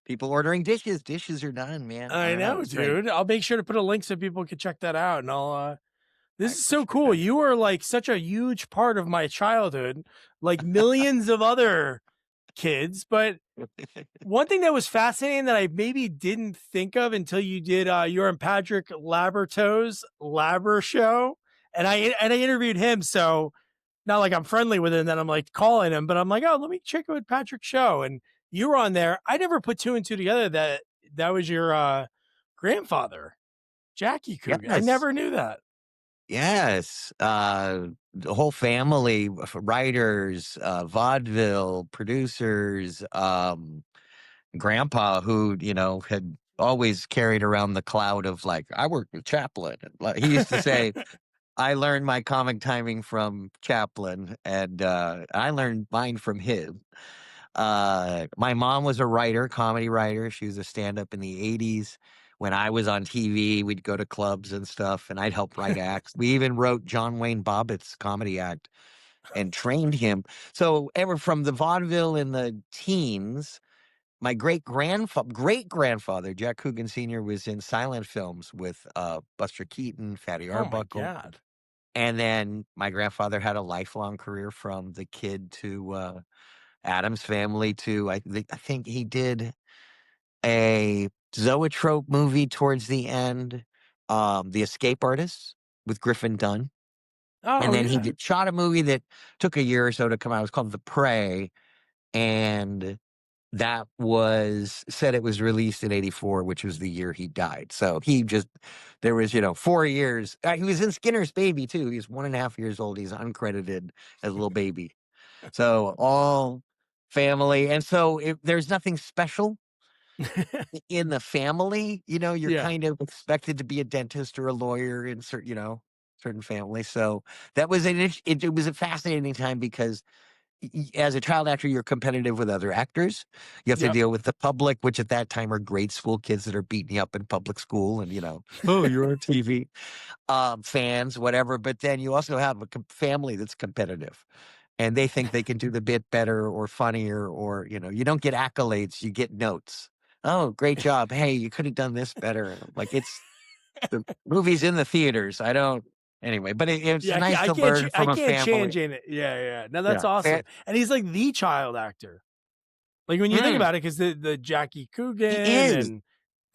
People ordering dishes. Dishes are done, man. I I don't know. know, It's great. dude. I'll make sure to put a link so people can check that out. And I this is so appreciate cool. that. You were like such a huge part of my childhood, like millions of other kids. But one thing that was fascinating that I maybe didn't think of until you did your and Patrick Laberto's Labber show, and I interviewed him. So not like I'm friendly with him, that I'm like calling him, but I'm like, oh, let me check out Patrick's show, and you were on there. I never put two and two together that was your grandfather, Jackie Coogan. I Yes. never knew that. Yes. The whole family, writers, vaudeville producers, grandpa who, had always carried around the cloud of like, I worked with Chaplin. He used to say, I learned my comic timing from Chaplin, and I learned mine from him. My mom was a writer, comedy writer. She was a stand-up in the 80s. When I was on TV, we'd go to clubs and stuff, and I'd help write acts. We even wrote John Wayne Bobbitt's comedy act and trained him. So ever from the vaudeville in the teens, my great grandfather, Jack Coogan Sr., was in silent films with Buster Keaton, Fatty Oh my Arbuckle. god. And then my grandfather had a lifelong career from The Kid to Adam's Family to I think he did a zoetrope movie towards the end, The Escape Artist with Griffin Dunn. And Oh then he yeah. shot a movie that took a year or so to come out. It was called The Prey, and that was said it was released in 84, which was the year he died. So there was, 4 years. He was in Skinner's Baby too. He's 1.5 years old. He's uncredited as a little baby. So all family. And so there's nothing special in the family. You're Yeah. kind of expected to be a dentist or a lawyer in certain families. So that was it was a fascinating time because as a child actor, you're competitive with other actors. You have to Yep. deal with the public, which at that time are grade school kids that are beating you up in public school, and oh, you're on TV, fans, whatever. But then you also have a family that's competitive, and they think they can do the bit better or funnier, or you don't get accolades, you get notes. Oh, great job! Hey, you could have done this better. And like the movie's in the theaters. I don't. Anyway, but it's Yeah, nice to I learn from a can't family. change in it. Yeah, yeah. No, that's Yeah. awesome. And he's like the child actor. Like when you think Mm, about it, because the Jackie he Coogan, is. and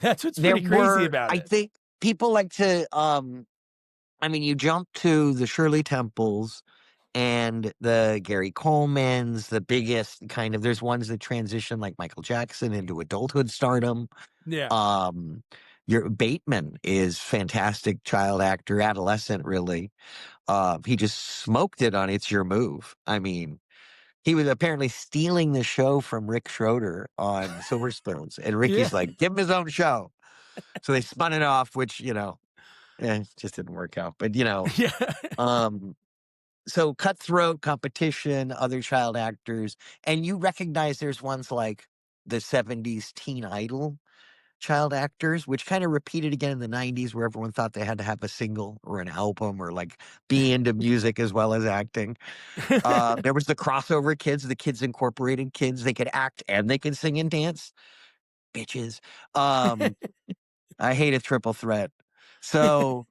that's what's There pretty crazy were, about I it. think, people like to, you jump to the Shirley Temples and the Gary Colemans, the biggest there's ones that transition like Michael Jackson into adulthood stardom. Yeah. Um, your Bateman is fantastic child actor, adolescent, really. He just smoked it on It's Your Move. I mean, he was apparently stealing the show from Rick Schroeder on Silver Spoons, and Yeah. Ricky's like, give him his own show. So they spun it off, which, it just didn't work out. But, Yeah. um, so cutthroat competition, other child actors, and you recognize there's ones like the 70s Teen Idol child actors, which kind of repeated again in the 90s, where everyone thought they had to have a single or an album or like be into music as well as acting. There was the crossover kids, the Kids Incorporated kids. They could act and they could sing and dance. Bitches. I hate a triple threat. So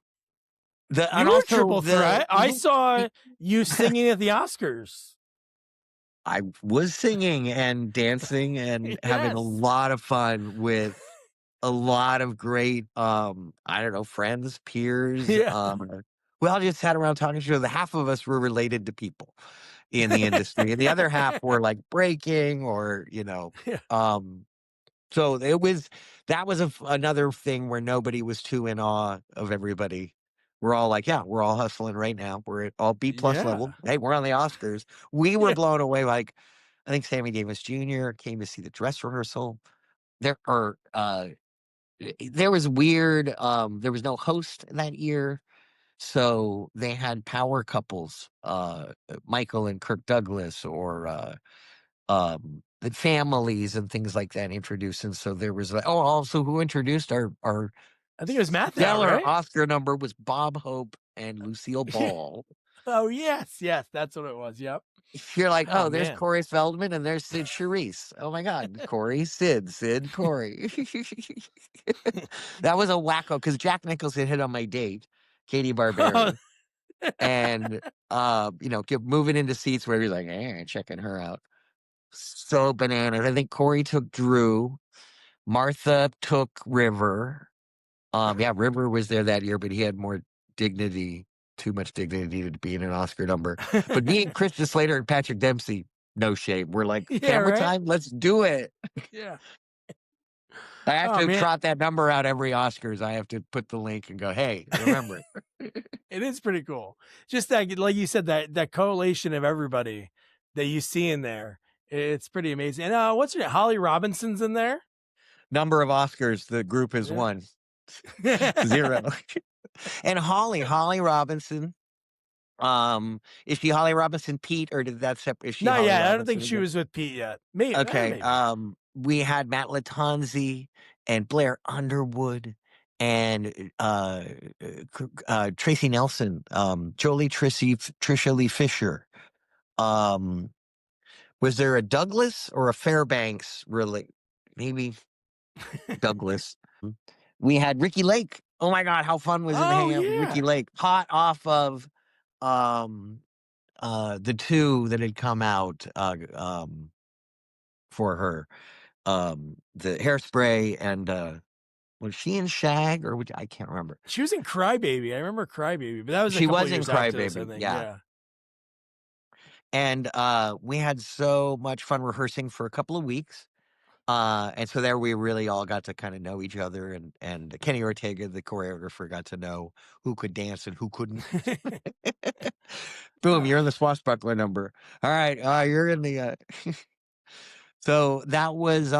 You and were also triple threat. I saw you singing at the Oscars. I was singing and dancing and having a Yes. lot of fun with a lot of great I don't know, friends, peers. Yeah. We all just sat around talking to each other. Half of us were related to people in the industry, and the other half were like breaking or, Yeah. so that was another thing where nobody was too in awe of everybody. We're all like, yeah, we're all hustling right now. We're at all B+ level. Yeah. Hey, we're on the Oscars. We were Yeah. blown away. Like, I think Sammy Davis Jr. came to see the dress rehearsal. There was weird. There was no host that year, so they had power couples, Michael and Kirk Douglas, or the families and things like that introduced. And so there was also who introduced our I think it was Matt now, stellar right? Oscar number was Bob Hope and Lucille Ball. Oh yes, yes, that's what it was. Yep. You're like, Oh oh, there's man. Corey Feldman and there's Sid Charisse. Oh my God, Corey, Sid, Corey. That was a wacko because Jack Nicholson hit on my date, Katie Oh, Barberi, and kept moving into seats where he's like, checking her out. So bananas. I think Corey took Drew. Martha took River. Yeah, River was there that year, but he had more dignity, too much dignity to be in an Oscar number. But me and Kristen Slater and Patrick Dempsey, no shame. We're like, yeah, camera right. time, let's do it. Yeah. I have Oh to man, trot that number out every Oscars. I have to put the link and go, hey, remember. it is pretty cool. Just that, like you said, that collation of everybody that you see in there. It's pretty amazing. And what's your Holly Robinson's in there? Number of Oscars the group has Yeah. won. 0. And Holly Robinson. Is she Holly Robinson Pete, or did that separate? Is she Not Holly yet. I don't think Robinson she again? was with Pete yet. Maybe. Okay. Maybe. We had Matt Latanzi and Blair Underwood and Tracy Nelson, Jolie Trisha Lee Fisher. Was there a Douglas or a Fairbanks? Really, maybe Douglas. We had Ricky Lake. Oh my God, how fun was it to Oh hang out with Ricky yeah. Lake? Hot off of um the 2 that had come out for her. The Hairspray and was she in Shag or I can't remember. She was in Crybaby. I remember Crybaby, but that was a She couple was in years after this, I Crybaby, think. yeah. Yeah. And we had so much fun rehearsing for a couple of weeks. And so there we really all got to kind of know each other, and Kenny Ortega, the choreographer, got to know who could dance and who couldn't. Boom, you're in the swashbuckler number. All right, you're in the so that was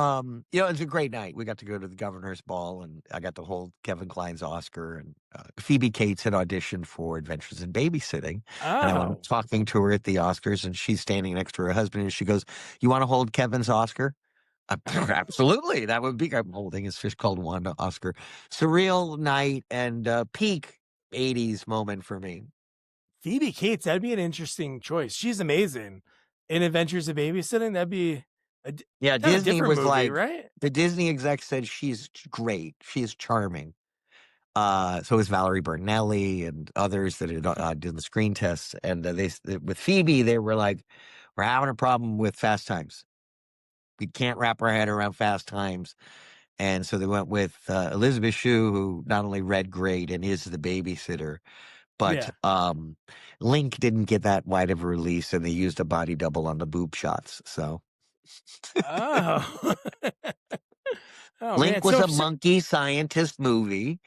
it was a great night. We got to go to the governor's ball, and I got to hold Kevin Kline's Oscar, and Phoebe Cates had auditioned for Adventures in Babysitting, and I went Oh. talking to her at the Oscars, and she's standing next to her husband, and she goes, "You want to hold Kevin's Oscar?" Absolutely, that would be. I'm holding his fish called Wanda Oscar. Surreal night and peak '80s moment for me. Phoebe Cates, that'd be an interesting choice. She's amazing in Adventures of Babysitting. That'd be Yeah, kind of Disney different was movie, like right? the Disney exec said she's great, she's charming. So is Valerie Bernelli and others that had did the screen tests. And with Phoebe, they were like, "We're having a problem with Fast Times. We can't wrap our head around Fast Times." And so they went with Elizabeth Shue, who not only read great and is the babysitter, but Yeah. Link didn't get that wide of a release, and they used a body double on the boob shots. So Oh. Oh man. Link was a monkey scientist movie,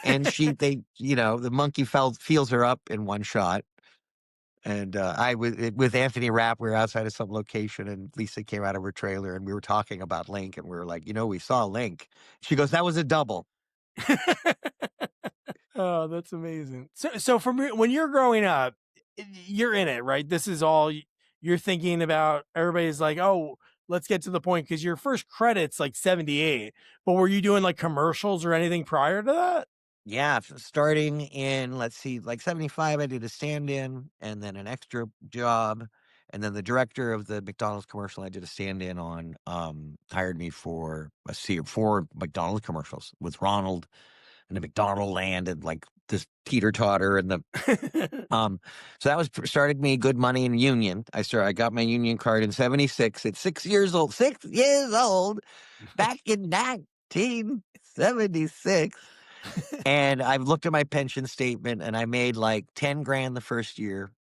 and the monkey feels her up in one shot. And I was with Anthony Rapp. We were outside of some location, and Lisa came out of her trailer, and we were talking about Link, and we were like, we saw Link. She goes, "That was a double." Oh, that's amazing. So from when you're growing up, you're in it, right? This is all you're thinking about. Everybody's like, "Oh, let's get to the point," because your first credits like 78. But were you doing like commercials or anything prior to that? Yeah, starting in, let's see, like 75, I did a stand-in and then an extra job. And then the director of the McDonald's commercial I did a stand-in on hired me for four McDonald's commercials with Ronald and the McDonald land and like this teeter-totter and the so that was started me good money in union. I got my union card in 76 at 6 years old. 6 years old back in 1976. And I've looked at my pension statement, and I made like 10 grand the first year,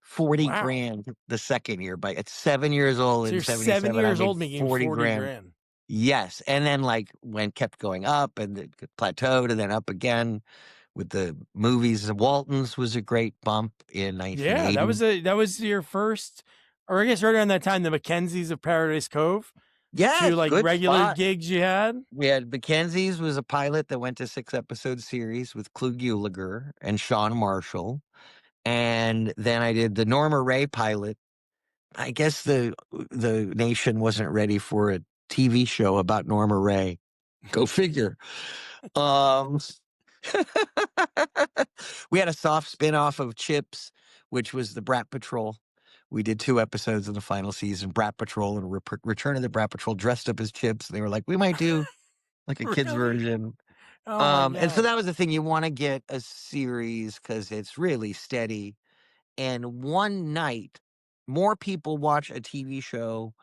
40 Wow. grand the second year. At 7 years old So in you're 7 77, I years made old making 40 40 grand. grand. Yes. And then kept going up, and it plateaued and then up again with the movies. Walton's was a great bump in Yeah, 1980. that was your first, or I guess right around that time, the Mackenzies of Paradise Cove. Two Yes, like good regular spot. gigs you had. We had Mackenzie's was a pilot that went to 6-episode series with Klug Gulager and Sean Marshall. And then I did the Norma Ray pilot. I guess the nation wasn't ready for a TV show about Norma Ray. Go figure. Um, we had a soft spin-off of Chips, which was the Brat Patrol, We did 2 episodes in the final season, Brat Patrol and Return of the Brat Patrol, dressed up as Chips. They were like, "We might do, like, a kids Really? version." Oh my And so god. that was the thing, you wanna get a series because it's really steady, and one night, more people watch a TV show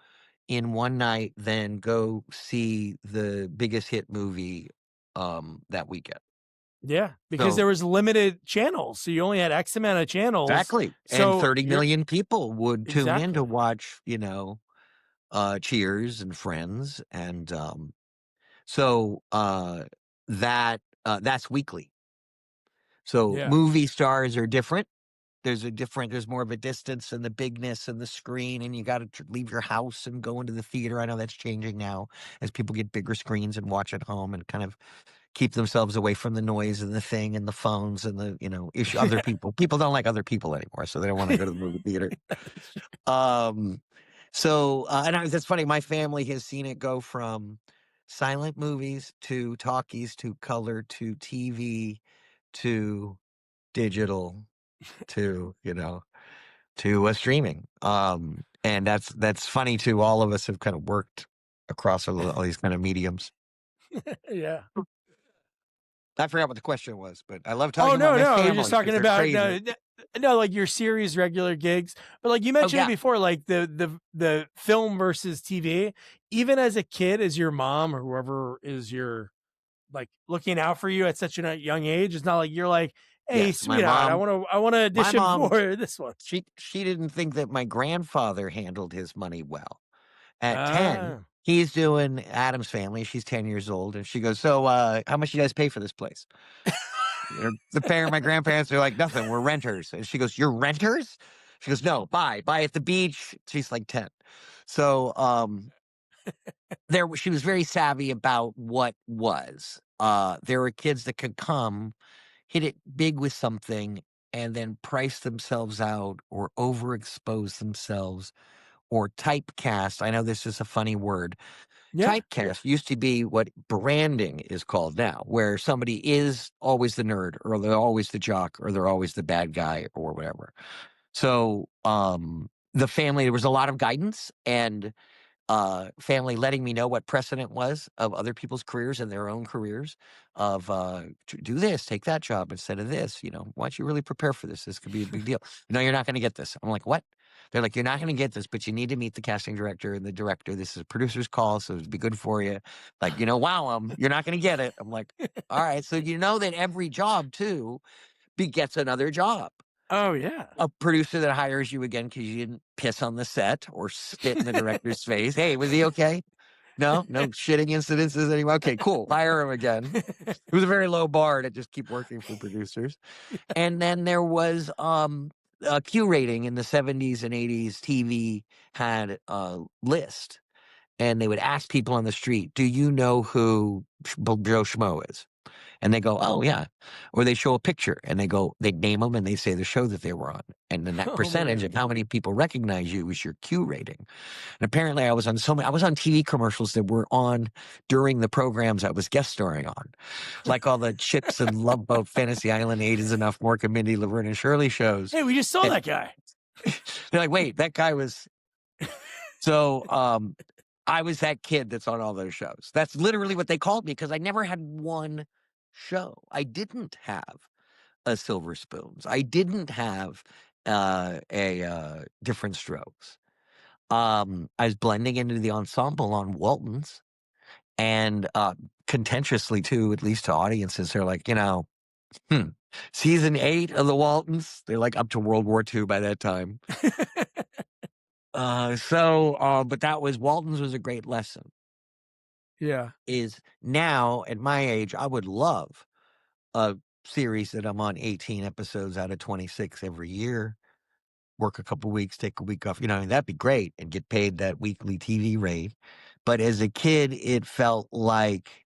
in one night than go see the biggest hit movie, that weekend. Yeah, because So there was limited channels, so you only had X amount of channels. exactly, and So you're 30,000,000 people would tune in to exactly. watch, Cheers and Friends, and, so, that's weekly. So Yeah. movie stars are different. There's more of a distance and the bigness and the screen, and you gotta leave your house and go into the theater. I know that's changing now as people get bigger screens and watch at home and kind of keep themselves away from the noise and the thing and the phones and the, issue other Yeah. people. People don't like other people anymore, so they don't wanna go to the movie theater. Um, that's funny, my family has seen it go from silent movies to talkies to color to TV to digital to, streaming. And that's funny too. All of us have kind of worked across all these kind of mediums. Yeah. I forgot what the question was, but I love Oh, talking about no, my no, we're just family because talking they're about crazy. no, like your series regular gigs, but like you Oh mentioned it yeah, before, like the film versus TV, even as a kid, as your mom or whoever is your like looking out for you at such a young age, it's not like you're like, "Hey, yes, sweetheart, I want to my audition mom, for this one." she didn't think that my grandfather handled his money well. At 10, Ah. he's doing Adam's Family. She's 10 years old, and she goes, "So, how much you guys pay for this place?" My grandparents are like, "Nothing, we're renters." And she goes, "You're renters?" She goes, "No, buy at the beach." She's like 10. So, she was very savvy about what was. There were kids that could come, hit it big with something, and then price themselves out or overexpose themselves or typecast. I know this is a funny word. Yeah. Typecast used to be what branding is called now, where somebody is always the nerd, or they're always the jock, or they're always the bad guy, or whatever. So, the family, there was a lot of guidance and family letting me know what precedent was of other people's careers and their own careers of do this, take that job instead of this. Why don't you really prepare for this? This could be a big deal. No, you're not going to get this. I'm like, what? They're like, you're not going to get this, but you need to meet the casting director and the director. This is a producer's call, so it'd be good for you. Like, wow, you're not going to get it. I'm like, all right. So that every job too begets another job. Oh, yeah. A producer that hires you again because you didn't piss on the set or spit in the director's face. Hey, was he okay? No, no shitting incidences anymore. Okay, cool. Hire him again. It was a very low bar to just keep working for producers. And then there was a Q rating in the 70s and 80s. TV had a list, and they would ask people on the street, "Do you know who Joe Schmo is?" And they go, "Oh, yeah." Or they show a picture and they'd name them and they say the show that they were on. And then that Oh percentage man. of how many people recognize you is your Q rating. And apparently I was on TV commercials that were on during the programs I was guest starring on. Like all the Chips and Love Boat, Fantasy Island, Eight is Enough, Mork and Mindy, Laverne and Shirley shows. Hey, we just saw And that guy. they're like, "Wait, that guy was..." So, I was that kid that's on all those shows. That's literally what they called me because I never had one show. I didn't have a Silver Spoons. I didn't have a Different Strokes. I was blending into the ensemble on Walton's, and contentiously too, at least to audiences, they're like, hmm, season 8 of the Waltons. They're like up to World War II by that time. But Walton's was a great lesson. Yeah. Is now at my age, I would love a series that I'm on 18 episodes out of 26 every year, work a couple weeks, take a week off, that'd be great and get paid that weekly TV rate. But as a kid, it felt like,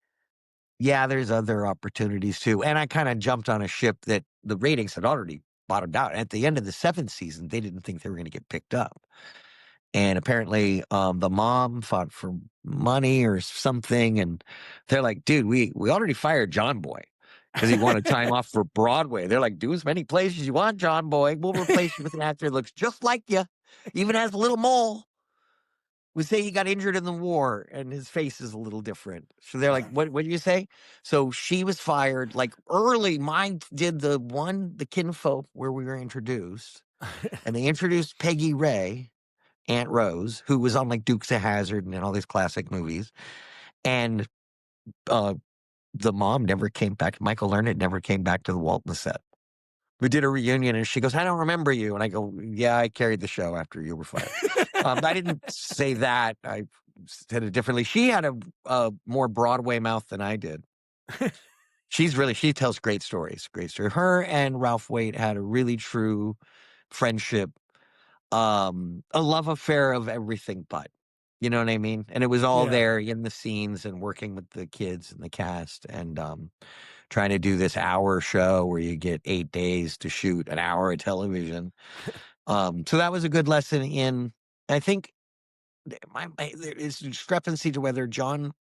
yeah, there's other opportunities too. And I kind of jumped on a ship that the ratings had already bottomed out. At the end of the 7th season, they didn't think they were going to get picked up. And apparently, the mom fought for money or something, and they're like, "Dude, we already fired John Boy because he wanted time off for Broadway." They're like, "Do as many plays as you want, John Boy. We'll replace you with an actor that looks just like you." Even has a little mole. We say he got injured in the war and his face is a little different. So they're like, what do you say? So she was fired like early. Mine did the kinfolk where we were introduced, and they introduced Peggy Ray, Aunt Rose, who was on like Dukes of Hazzard and all these classic movies. And uh, the mom never came back. Michael Learned never came back to the Walton set. We did a reunion and she goes, I don't remember you. And I go, yeah, I carried the show after you were fired. I didn't say that. I said it differently. She had a more Broadway mouth than I did. She tells great stories. Great story. Her and Ralph Waite had a really true friendship, a love affair of everything but. You know what I mean? And it was all Yeah. there in the scenes and working with the kids and the cast and trying to do this hour show where you get 8 days to shoot an hour of television. So that was a good lesson in, I think there is a discrepancy to whether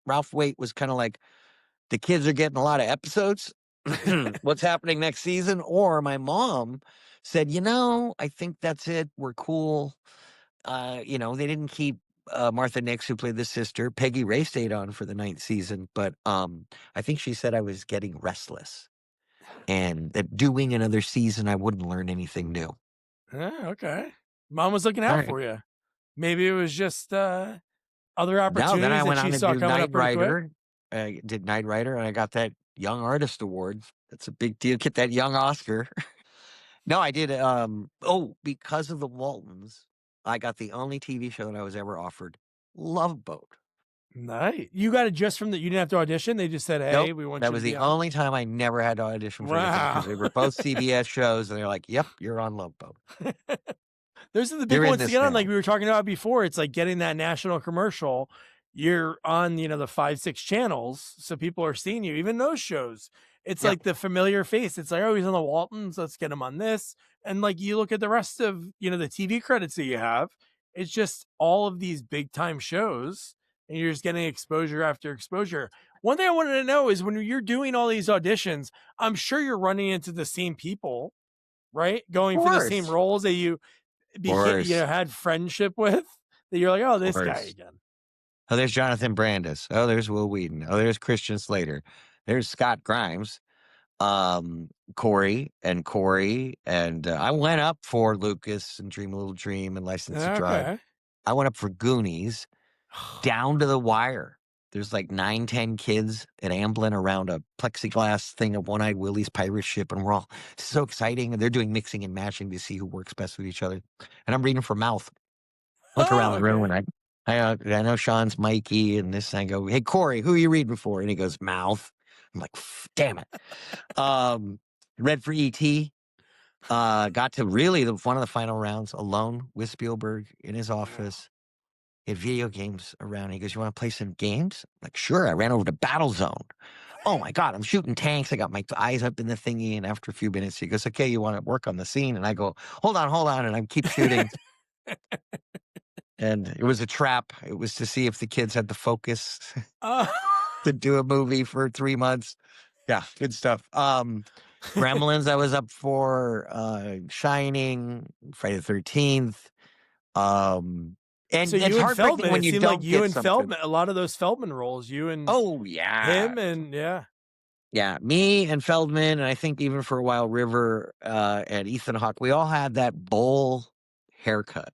Ralph Waite was kind of like, the kids are getting a lot of episodes. What's happening next season? Or my mom said, I think that's it. We're cool. They didn't keep Martha Nix, who played the sister. Peggy Ray stayed on for the 9th season, but I think she said I was getting restless and that doing another season, I wouldn't learn anything new. Okay. Mom was looking All out right. for you. Maybe it was just other No, then I opportunities that went she on to saw do coming Night up pretty quick. Rider. I did Night Rider, and I got that Young Artist Award. That's a big deal. Get that young Oscar. No, I did. Because of the Waltons, I got the only TV show that I was ever offered, Love Boat. Nice. You got it just from you didn't have to audition. They just said, Nope, "Hey, we want that you to was be the on." only time I never had to audition for anything because Wow. they were both CBS shows, and they're like, "Yep, you're on Love Boat. Those are the big You're in ones to this get on, like now." we were talking about before. It's like getting that national commercial. You're on, the 5, 6 channels, so people are seeing you. Even those shows, it's Yep, like the familiar face. It's like, oh, he's on the Waltons. Let's get him on this. And like you look at the rest of the TV credits that you have, it's just all of these big time shows, and you're just getting exposure after exposure. One thing I wanted to know is when you're doing all these auditions, I'm sure you're running into the same people, right? Going for the same of roles that you course, had friendship with, that you're like, oh, of this guy course. again. Oh, there's Jonathan Brandis. Oh, there's Will Wheaton. Oh, there's Christian Slater. There's Scott Grimes. Corey, and I went up for Lucas and Dream a Little Dream and License to Drive. Okay. I went up for Goonies, down to the wire. There's like 9, 10 kids at Amblin around a plexiglass thing of One-Eyed Willie's pirate ship, and we're all so exciting. And they're doing mixing and matching to see who works best with each other. And I'm reading from mouth. Look around Oh, the room, okay. and I know Sean's Mikey, and this. And I go, hey Corey, who are you reading for? And he goes, mouth. I'm like, damn it. Um, read for ET. Got to really one of the final rounds alone with Spielberg in his office. He had video games around. He goes, you want to play some games? I'm like, sure. I ran over to Battle Zone. Oh my God, I'm shooting tanks. I got my eyes up in the thingy. And after a few minutes, he goes, okay, you want to work on the scene? And I go, hold on. And I keep shooting. And it was a trap. It was to see if the kids had the focus Oh. to do a movie for 3 months. Yeah, good stuff. Gremlins, I was up for Shining, Friday the 13th. So And it's you and heartbreaking Feldman, when it you seemed like don't you get and something. Feldman, a lot of those Feldman roles, you and Oh, yeah. him, and yeah. Yeah, me and Feldman, and I think even for a while, River and Ethan Hawke, we all had that bowl haircut.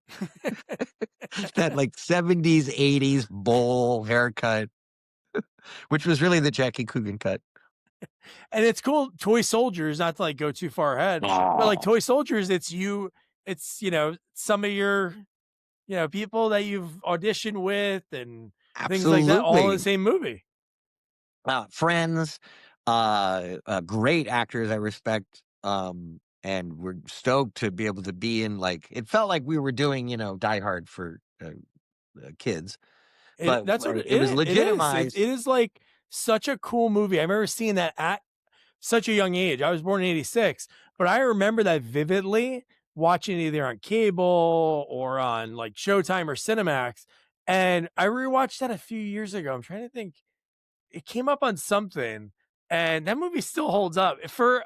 That like 70s, 80s bowl haircut, which was really the Jackie Coogan cut. And it's cool. Toy Soldiers, not to like go too far ahead, but like Oh, Toy Soldiers, it's some of your people that you've auditioned with and things like that, all in the absolutely. same movie. Friends, great actors I respect. And we're stoked to be able to be in, like, it felt like we were doing, Die Hard for kids, but That's what it was it is. It legitimized. is like such a cool movie. I remember seeing that at such a young age. I was born in '86, but I remember that vividly, watching it either on cable or on like Showtime or Cinemax. And I rewatched that a few years ago. I'm trying to think. It came up on something, and that movie still holds up for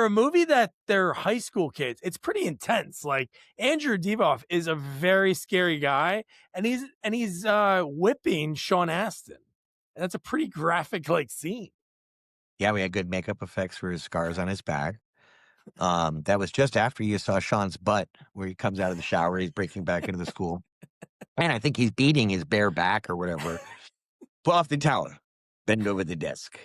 a movie that they're high school kids. It's pretty intense. Like Andrew Divoff is a very scary guy, and he's whipping Sean Astin. And that's a pretty graphic like scene. Yeah, we had good makeup effects for his scars on his back. That was just after you saw Sean's butt, where he comes out of the shower, he's breaking back into the school, and I think he's beating his bare back or whatever. Pull off the towel, bend over the desk,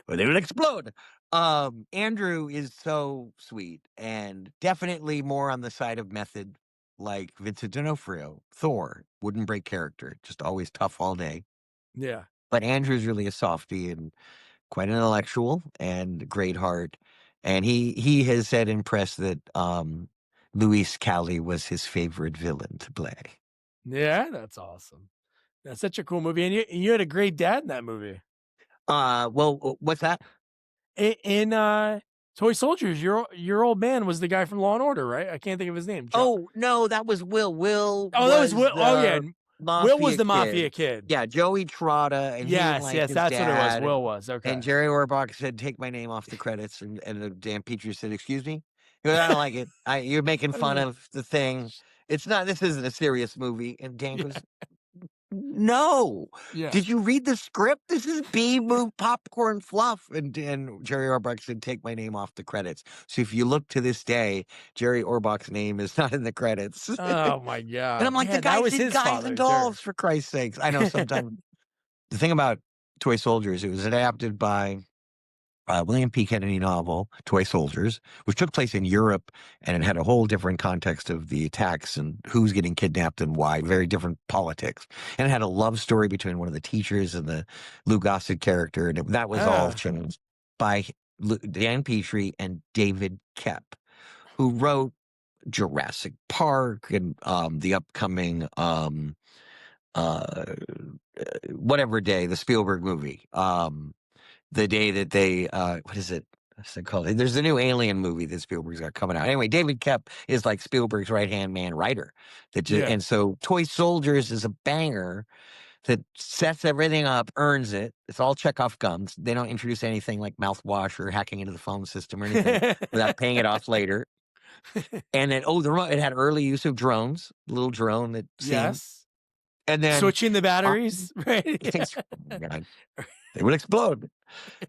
or they will explode. Andrew is so sweet and definitely more on the side of method, like Vincent D'Onofrio. Thor wouldn't break character, just always tough all day. Yeah. But Andrew's really a softie and quite an intellectual and great heart. And he has said in press that Luis Cali was his favorite villain to play. Yeah, that's awesome. That's such a cool movie. And you had a great dad in that movie. Well, what's that? In Toy Soldiers, your old man was the guy from Law and Order, right? I can't think of his name. Oh no, that was Will. Will Oh, that was Will. Oh yeah, the Will was mafia the mafia kid. kid. Yeah, Joey Trotta, and he didn't Yes, like yes, his that's what it was. dad. Will was okay. And Jerry Orbach said, "Take my name off the credits." And Dan Petrie said, "Excuse me." He goes, "I don't like it. You're making fun of the thing. It's not. This isn't a serious movie." And Dan goes, "No. Yeah. Did you read the script? This is B-movie popcorn fluff." And Jerry Orbach said, "Take my name off the credits." So if you look to this day, Jerry Orbach's name is not in the credits. Oh my And god. I'm like, Yeah, the that guy was did his Guys father, and sure. Dolls, for Christ's sakes. I know sometimes the thing about Toy Soldiers, it was adapted by William P. Kennedy novel, Toy Soldiers, which took place in Europe, and it had a whole different context of the attacks and who's getting kidnapped and why, very different politics. And it had a love story between one of the teachers and the Lou Gossett character, and that was all changed by Dan Petrie and David Koepp, who wrote Jurassic Park and the upcoming whatever day, the Spielberg movie. The day that they what is it? What's it called? There's a new Alien movie that Spielberg's got coming out. Anyway, David Koepp is like Spielberg's right hand man writer. And so Toy Soldiers is a banger that sets everything up, earns it. It's all Chekhov gums. They don't introduce anything like mouthwash or hacking into the phone system or anything without paying it off later. And then it had early use of drones, little drone that yes. and then switching the batteries, right? They will explode.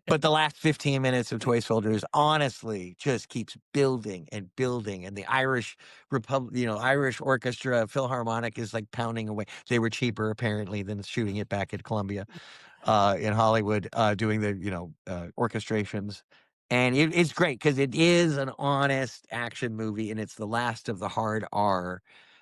But the last 15 minutes of Toy Soldiers honestly just keeps building and building. And the Irish Irish Orchestra Philharmonic is like pounding away. They were cheaper apparently than shooting it back at Columbia in Hollywood, doing the orchestrations. And it's great because it is an honest action movie, and it's the last of the hard R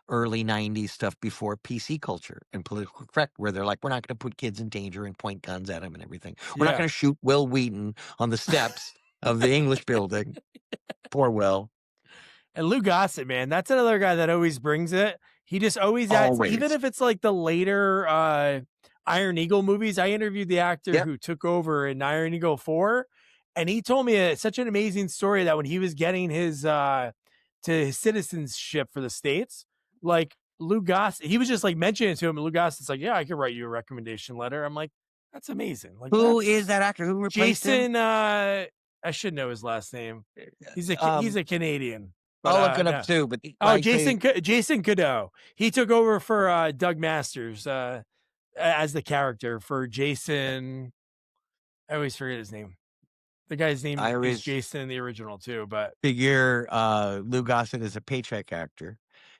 early 90s stuff before PC culture and political correct, where they're like, we're not going to put kids in danger and point guns at them and everything. We're not going to shoot Will Wheaton on the steps of the English building. Poor Will. And Lou Gossett, man, that's another guy that always brings it. He just always acts, even if it's like the later Iron Eagle movies. I interviewed the actor who took over in Iron Eagle 4, and he told me such an amazing story that when he was getting his to his citizenship for the States, like Lou Gossett, he was just like mentioning it to him, and Lou Gossett's like, "Yeah, I could write you a recommendation letter." I'm like, "That's amazing." Like, who is that actor? Who replaced Jason? him? I should know his last name. He's a Canadian. But, I'll look it up too. But Jason Cadeau. He took over for Doug Masters as the character for Jason. I always forget his name. The guy's name is Jason in the original too. But figure Lou Gossett is a paycheck actor,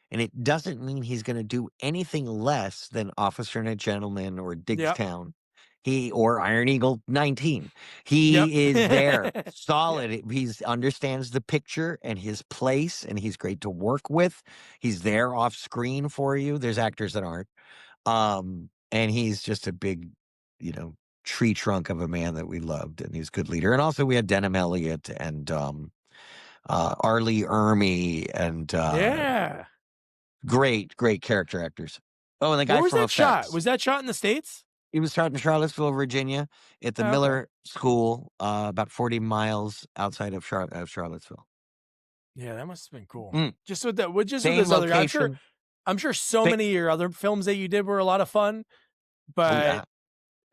and it doesn't mean he's going to do anything less than Officer and a Gentleman or Diggstown. Or Iron Eagle 19. He is there, solid. He understands the picture and his place, and he's great to work with. He's there off screen for you. There's actors that aren't. And he's just a big, tree trunk of a man that we loved, and he's a good leader. And also we had Denham Elliott and Arlie Ermy and great character actors. Oh, and the guy where was from that Effects. shot? Was that shot in the States? He was shot in Charlottesville, Virginia, at the Miller School, about 40 miles outside of Charlottesville. Yeah, that must have been cool. Mm. Just with this other guy. I'm sure so many of your other films that you did were a lot of fun. But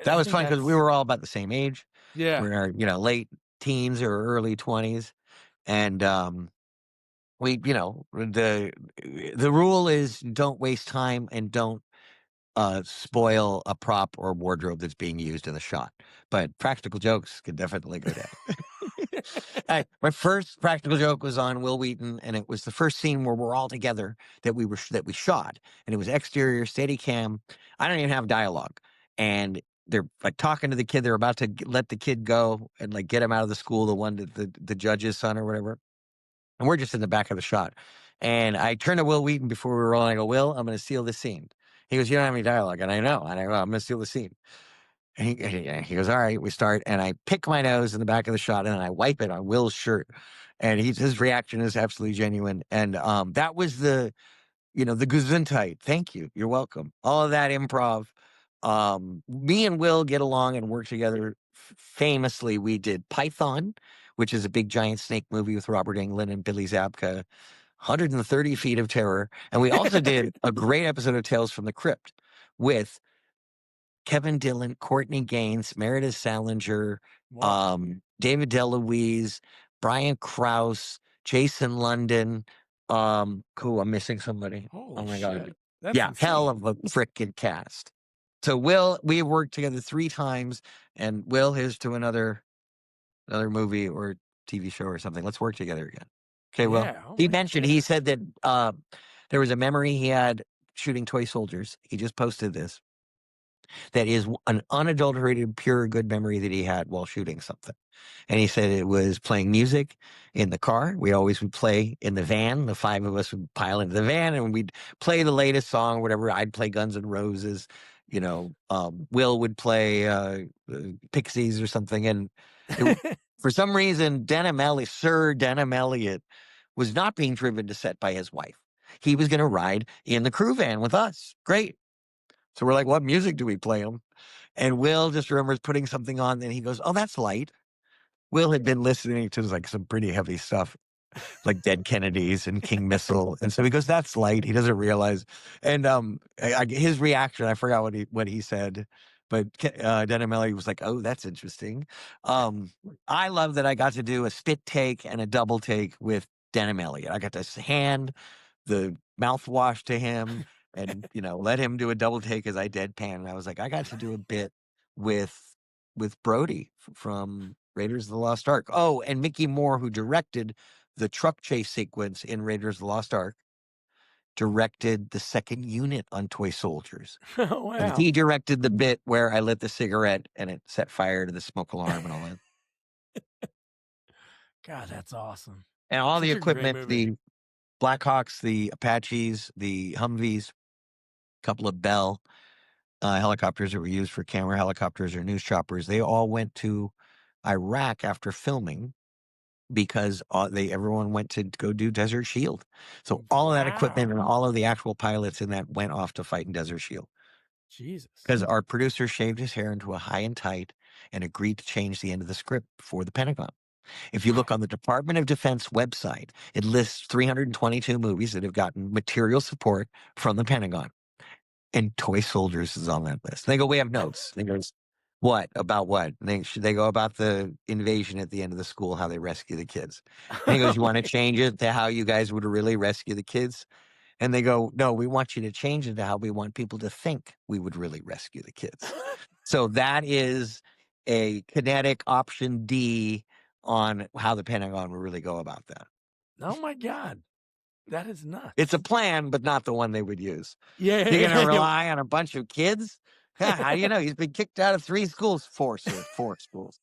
That was fun because we That's were all about the same age. yeah. We're in our, late teens or early 20s. And we, the rule is don't waste time and don't spoil a prop or wardrobe that's being used in the shot. But practical jokes could definitely go down. My first practical joke was on Will Wheaton, and it was the first scene where we're all together that we shot, and it was exterior steady cam. I don't even have dialogue, and they're like talking to the kid. They're about to let the kid go and like get him out of the school, the one that the judge's son or whatever. And we're just in the back of the shot. And I turned to Will Wheaton before we were rolling. I go, Will, I'm going to steal this scene. He goes, you don't have any dialogue. And I know. And I go, I'm going to steal the scene. And he goes, all right, we start. And I pick my nose in the back of the shot and I wipe it on Will's shirt. And his reaction is absolutely genuine. And that was the Gesundheit. Thank you. You're welcome. All of that improv. Me and Will get along and work together. Famously, we did Python, which is a big giant snake movie with Robert Englund and Billy Zabka, 130 Feet of Terror. And we also did a great episode of Tales from the Crypt with Kevin Dillon, Courtney Gaines, Meredith Salinger, Wow. David DeLuise, Brian Krause, Jason London. Cool, I'm missing somebody. Holy Oh my shit. God. That's Yeah, hell insane. of a frickin' cast. So we worked together 3 times, and Will, here's to another movie or TV show or something. Let's work together again. Okay, Will. Yeah. Oh He my mentioned, he said that there was a memory he had shooting toy soldiers. He just posted this. That is an unadulterated, pure good memory that he had while shooting something. And he said it was playing music in the car. We always would play in the van. The 5 of us would pile into the van and we'd play the latest song, or whatever. I'd play Guns N' Roses. Will would play Pixies or something. And for some reason, Sir Denham Elliott was not being driven to set by his wife. He was going to ride in the crew van with us. Great. So we're like, what music do we play him? And Will just remembers putting something on, and he goes, oh, that's light. Will had been listening to like some pretty heavy stuff, like Dead Kennedys and King Missile. And so he goes, that's light. He doesn't realize. And his reaction, I forgot what he said, but Denham Elliott was like, oh, that's interesting. I love that I got to do a spit take and a double take with Denham Elliott. I got to hand the mouthwash to him and let him do a double take as I deadpan. And I was like, I got to do a bit with Brody from Raiders of the Lost Ark. Oh, and Mickey Moore, who directed the truck chase sequence in Raiders of the Lost Ark, directed the second unit on Toy Soldiers. Oh, And wow. he directed the bit where I lit the cigarette and it set fire to the smoke alarm and all that. God, that's awesome. And all Such the a great equipment, movie. the Blackhawks, the Apaches, the Humvees, a couple of Bell helicopters that were used for camera helicopters or news choppers, they all went to Iraq after filming because everyone went to go do Desert Shield. So all of that equipment and Wow. all of the actual pilots in that went off to fight in Desert Shield. Jesus. Because our producer shaved his hair into a high and tight and agreed to change the end of the script for the Pentagon. If you look on the Department of Defense website, it lists 322 movies that have gotten material support from the Pentagon. And Toy Soldiers is on that list. They go, we have notes. They goes, what? About what? And they go about the invasion at the end of the school, how they rescue the kids. And he goes, you want to change it to how you guys would really rescue the kids? And they go, no, we want you to change it to how we want people to think we would really rescue the kids. So that is a kinetic option D on how the Pentagon would really go about that. Oh my God. That is nuts. It's a plan, but not the one they would use. Yeah. You're going to rely on a bunch of kids? Yeah, how do you know? He's been kicked out of 3 schools, 4 schools.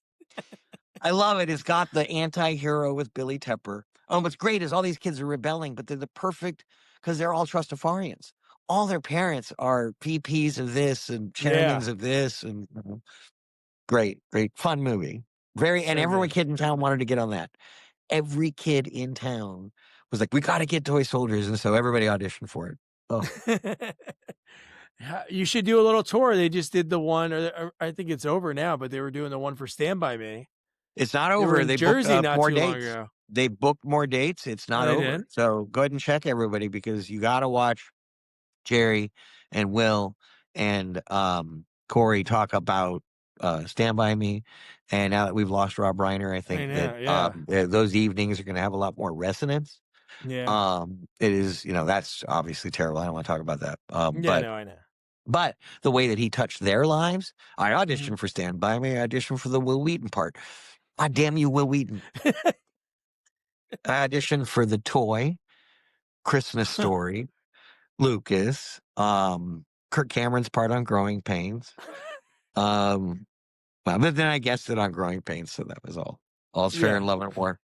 I love it. It's got the anti-hero with Billy Tepper. Oh, what's great is all these kids are rebelling, but they're the perfect, because they're all Trustafarians. All their parents are VPs of this and chairmans of this. And great, fun movie. And every kid in town wanted to get on that. Every kid in town was like, we got to get Toy Soldiers. And so everybody auditioned for it. Oh, You should do a little tour. They just did the one, or I think it's over now, but they were doing the one for Stand By Me. it's not They were over. in They booked Jersey not more too long dates. ago. They booked more dates. It's not they over. did? So go ahead and check, everybody, because you got to watch Jerry and Will and Corey talk about Stand By Me, and now that we've lost Rob Reiner, I I think that know. Yeah. those evenings are going to have a lot more resonance. Yeah. It is, that's obviously terrible. I don't want to talk about that. Yeah. No, I know. But the way that he touched their lives, I Mhm. auditioned for Stand By Me. I auditioned for the Will Wheaton part. God damn you, Will Wheaton. I auditioned for the Toy, Christmas Story, Lucas, Kirk Cameron's part on Growing Pains. Well, but then I guessed it on Growing Pains, so that was all. All's fair in Yeah. love and war.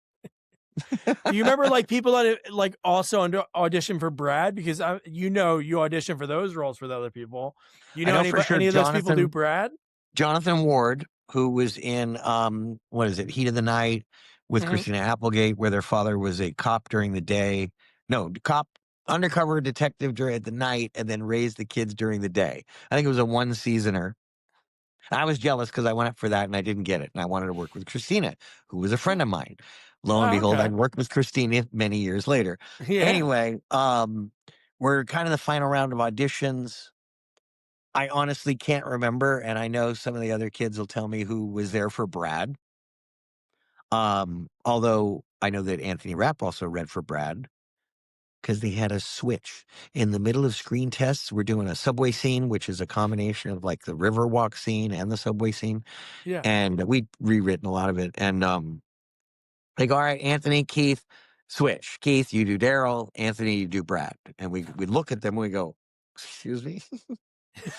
Do you remember like people that like also audition for Brad? Because you audition for those roles for the other people. Do you I know know for sure any of those people do Brad? Jonathan Ward, who was in what is it, Heat of the Night with Mhm. Christina Applegate, where their father was a cop during the day. No, cop, undercover detective during the night, and then raised the kids during the day. I think it was a one seasoner. I was jealous because I went up for that and I didn't get it. And I wanted to work with Christina, who was a friend of mine. Lo and Oh, behold, okay. I'd worked with Christina many years later. Yeah. Anyway, we're kind of the final round of auditions. I honestly can't remember, and I know some of the other kids will tell me who was there for Brad. Although I know that Anthony Rapp also read for Brad because they had a switch in the middle of screen tests. We're doing a subway scene, which is a combination of like the Riverwalk scene and the subway scene, Yeah. and we'd rewritten a lot of it. And they go, all right, Anthony, Keith, switch. Keith, you do Daryl. Anthony, you do Brad. And we look at them and we go, excuse me.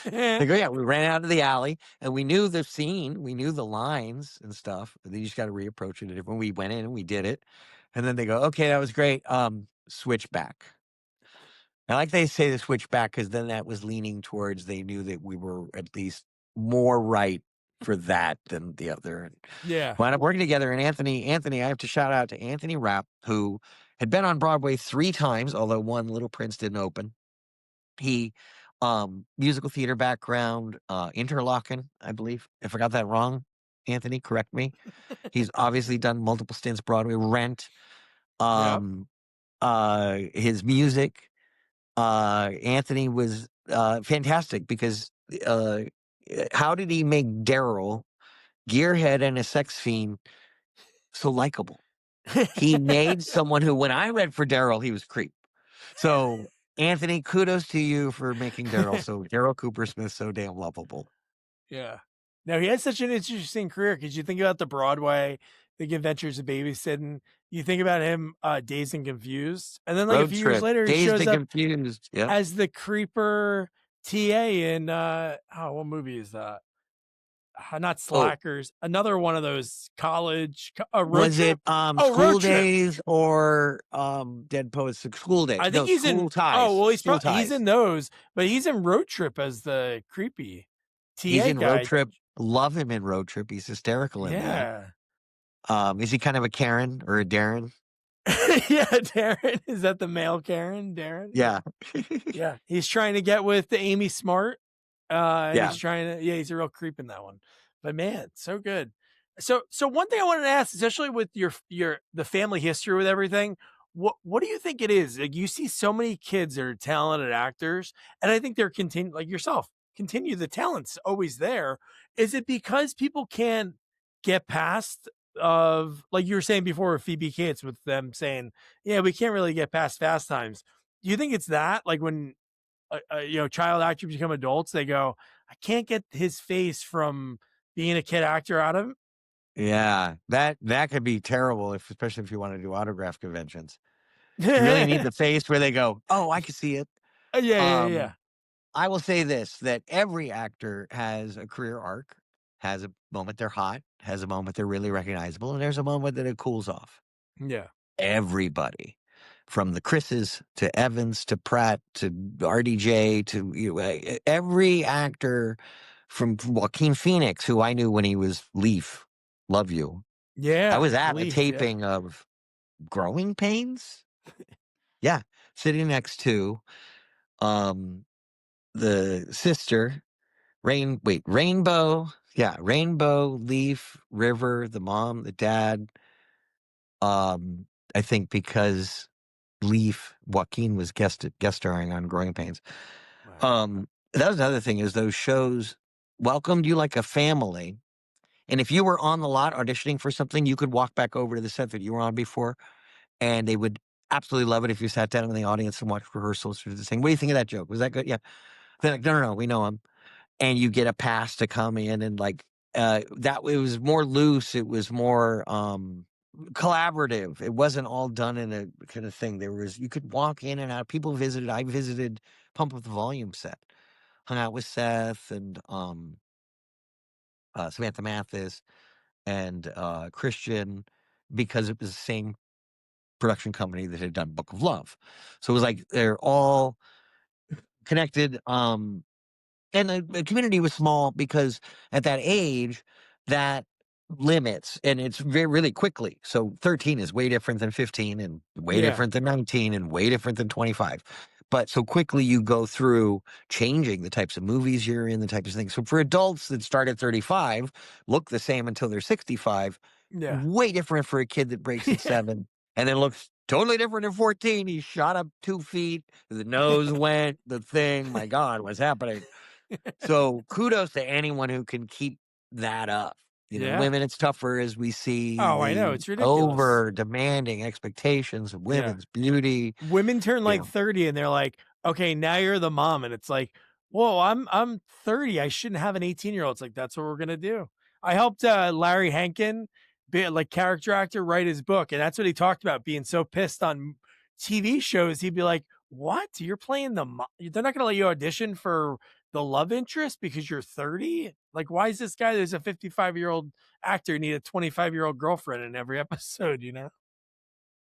They go, yeah, we ran out of the alley and we knew the scene, we knew the lines and stuff. But then you just got to reapproach it different. We went in and we did it. And then they go, okay, that was great. Switch back. I like they say the switch back because then that was leaning towards they knew that we were at least more right for that than the other. And Yeah. wound up working together. And Anthony, I have to shout out to Anthony Rapp, who had been on Broadway 3 times, although one, Little Prince, didn't open. He musical theater background, Interlochen, I believe. If I got that wrong, Anthony, correct me. He's obviously done multiple stints Broadway, Rent, Yep. um, his music. Anthony was fantastic because how did he make Daryl, gearhead and a sex fiend, so likable? He made someone who, when I read for Daryl, he was creep. So, Anthony, kudos to you for making Daryl Cooper Smith so damn lovable. Yeah. Now he had such an interesting career because you think about the Broadway, the Adventures of Babysitting. You think about him, Dazed and Confused, and then like a Road few years Trip, later, he Dazed shows and up Confused. Yep. as the creeper TA in what movie is that? Not Oh, Slackers, another one of those college road was it trip. Oh, School road trip. Days or Dead Poets School Days? I think No, he's in. School Oh Ties. well, School he's Ties. in those, but he's in Road Trip as the creepy He's TA in Road guy. Trip. Love him in Road Trip. He's hysterical in that. Yeah. Is he kind of a Karen or a Darren? Yeah, Darren. Is that the male Karen? Darren? Yeah. Yeah. Yeah. He's trying to get with the Amy Smart. And Yeah. he's trying to, yeah, he's a real creep in that one. But man, so good. So one thing I wanted to ask, especially with the family history with everything, what do you think it is? Like you see so many kids that are talented actors, and I think they're continue like yourself, continue the talent's always there. Is it because people can't get past of like you were saying before with Phoebe Cates with them saying, yeah, we can't really get past Fast Times. Do you think it's that like when child actors become adults, they go, I can't get his face from being a kid actor out of him. Yeah. That could be terrible, especially if you want to do autograph conventions. You really need Yeah, the face where they go, oh, I can see it. yeah, Um, yeah. I will say this, that every actor has a career arc, has a moment they're hot, has a moment they're really recognizable, and there's a moment that it cools off. Yeah. Everybody, from the Chris's to Evans to Pratt to RDJ to every actor, from Joaquin Phoenix, who I knew when he was Leaf, love you. I Yeah. was at a Leaf, yeah. taping of Growing Pains. Yeah, sitting next to um the sister Rainbow. Yeah, Rainbow, Leaf, River, the mom, the dad. Um, I think because Leaf, Joaquin was guest starring on Growing Pains. Wow. That was another thing is those shows welcomed you like a family. And if you were on the lot auditioning for something, you could walk back over to the set that you were on before, and they would absolutely love it if you sat down in the audience and watched rehearsals or saying, "What do you think of that joke? Was that good?" Yeah. They're like, "No, no, no, we know him." And you get a pass to come in and like that it was more loose, it was more collaborative. It wasn't all done in a kind of thing. There was you could walk in and out. People visited. I visited Pump Up the Volume set, hung out with Seth and Samantha Mathis and Christian because it was the same production company that had done Book of Love. So it was like they're all connected. And the community was small because at that age, that limits, and it's very really quickly. So 13 is way different than 15, and way Yeah. different than 19, and way different than 25. But so quickly you go through changing the types of movies you're in, the types of things. So for adults that start at 35, look the same until they're 65, Yeah. way different for a kid that breaks at Yeah. 7 and then looks totally different at 14. He shot up 2 feet, the nose went, the thing, my God, what's happening? So kudos to anyone who can keep that up. You know, Yeah. women, it's tougher as we see Oh, I know. the It's ridiculous. over demanding expectations of Yeah. women's beauty. Women turn You like know, 30 and they're like, "Okay, now you're the mom." And it's like, "Whoa, I'm 30. I shouldn't have an 18-year-old." It's like, "That's what we're gonna do." I helped Larry Hankin, be like character actor, write his book, and that's what he talked about, being so pissed on TV shows. He'd be like, "What? You're playing the they're not gonna let you audition for the love interest because you're 30? Like, why is this guy there's a 55-year-old actor need a 25-year-old girlfriend in every episode, you know?"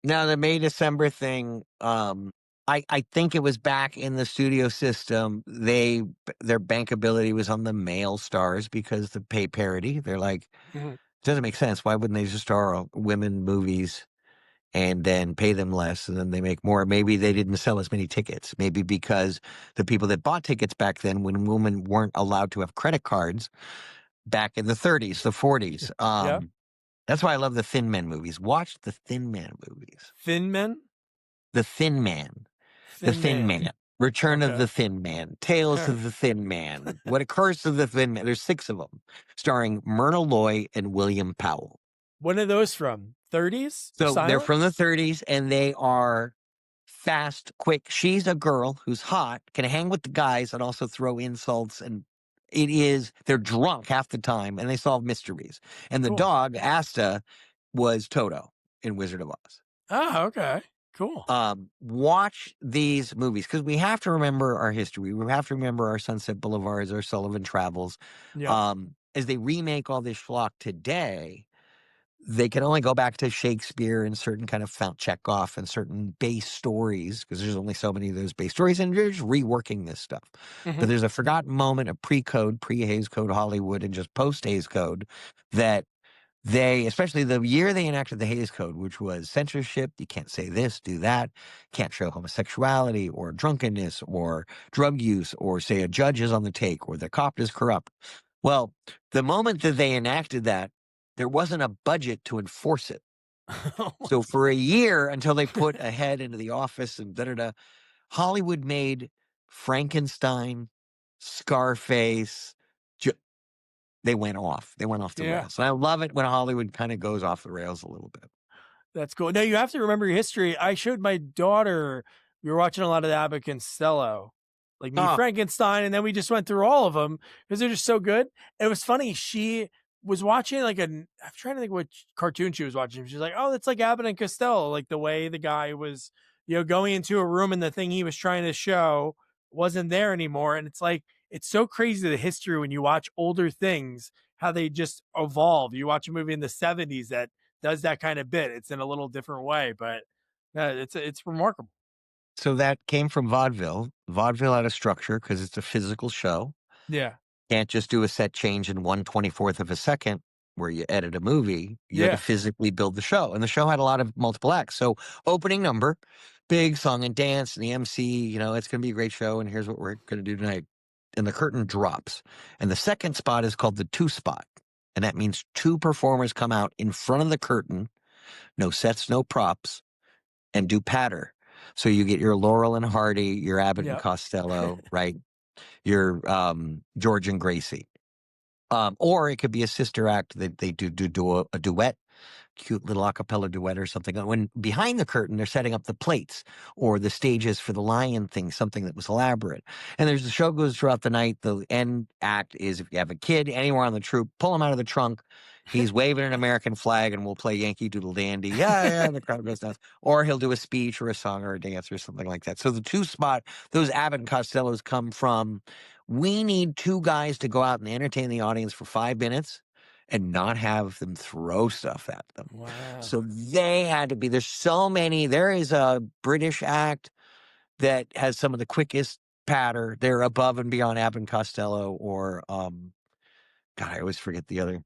now the May December thing, I think it was back in the studio system. Their bankability was on the male stars because the pay parity. They're like, Mhm. it doesn't make sense. Why wouldn't they just star women movies and then pay them less and then they make more? Maybe they didn't sell as many tickets. Maybe because the people that bought tickets back then, when women weren't allowed to have credit cards back in the 30s, the 40s. Yeah. That's why I love the Thin Men movies. Watch the Thin Man movies. Thin men? The Thin Man. The Thin Thin Man. Man. Return of the Okay. Thin Man. Tales of the Thin Man. What a Curse of the Thin Man. There's 6 of them, starring Myrna Loy and William Powell. When are those from? 30s? So they're Silent? from the 30s and they are fast, quick. She's a girl who's hot, can hang with the guys and also throw insults. And they're drunk half the time and they solve mysteries. And the Cool. dog, Asta, was Toto in Wizard of Oz. Ah, okay. Cool. Watch these movies because we have to remember our history. We have to remember our Sunset Boulevards, our Sullivan Travels. Yep. As they remake all this schlock today, they can only go back to Shakespeare and certain kind of Chekhov and certain base stories because there's only so many of those base stories, and they're just reworking this stuff. But Mhm. there's a forgotten moment of pre-Hays Code Hollywood and just post-Hays Code that they, especially the year they enacted the Hays Code, which was censorship, you can't say this, do that, can't show homosexuality or drunkenness or drug use or say a judge is on the take or the cop is corrupt. Well, the moment that they enacted that, there wasn't a budget to enforce it. So for a year until they put a head into the office and da-da-da, Hollywood made Frankenstein, Scarface, they went off. They went off the Yeah. rails. And I love it when Hollywood kind of goes off the rails a little bit. That's cool. Now you have to remember your history. I showed my daughter, we were watching a lot of the Abbott and Costello, like Meet Oh, Frankenstein, and then we just went through all of them because they're just so good. It was funny. She was watching like I'm trying to think what cartoon she was watching. She's like, "Oh, that's like Abbott and Costello," like the way the guy was, going into a room and the thing he was trying to show wasn't there anymore. And it's like it's so crazy the history when you watch older things, how they just evolve. You watch a movie in the 70s that does that kind of bit. It's in a little different way, but it's remarkable. so that came from vaudeville. Vaudeville had a structure because it's a physical show. Yeah. Can't just do a set change in 1/24th of a second where you edit a movie. You had to Yeah. physically build the show. And the show had a lot of multiple acts. So opening number, big song and dance, and the MC, it's going to be a great show. And here's what we're going to do tonight. And the curtain drops. And the second spot is called the 2 spot. And that means 2 performers come out in front of the curtain, no sets, no props, and do patter. So you get your Laurel and Hardy, your Abbott and Yeah. Costello, right? Your George and Gracie. Or it could be a sister act that they do a duet, cute little a cappella duet or something. When behind the curtain, they're setting up the plates or the stages for the lion thing, something that was elaborate. And the show goes throughout the night. The end act is if you have a kid anywhere on the troupe, pull him out of the trunk. He's waving an American flag and we'll play Yankee Doodle Dandy. Yeah, yeah. And the crowd goes nuts. Or he'll do a speech or a song or a dance or something like that. So those Abbott and Costellos come from, we need two guys to go out and entertain the audience for 5 minutes and not have them throw stuff at them. Wow. So they had to be, there's so many. There is a British act that has some of the quickest patter. They're above and beyond Abbott and Costello or, God, I always forget the other.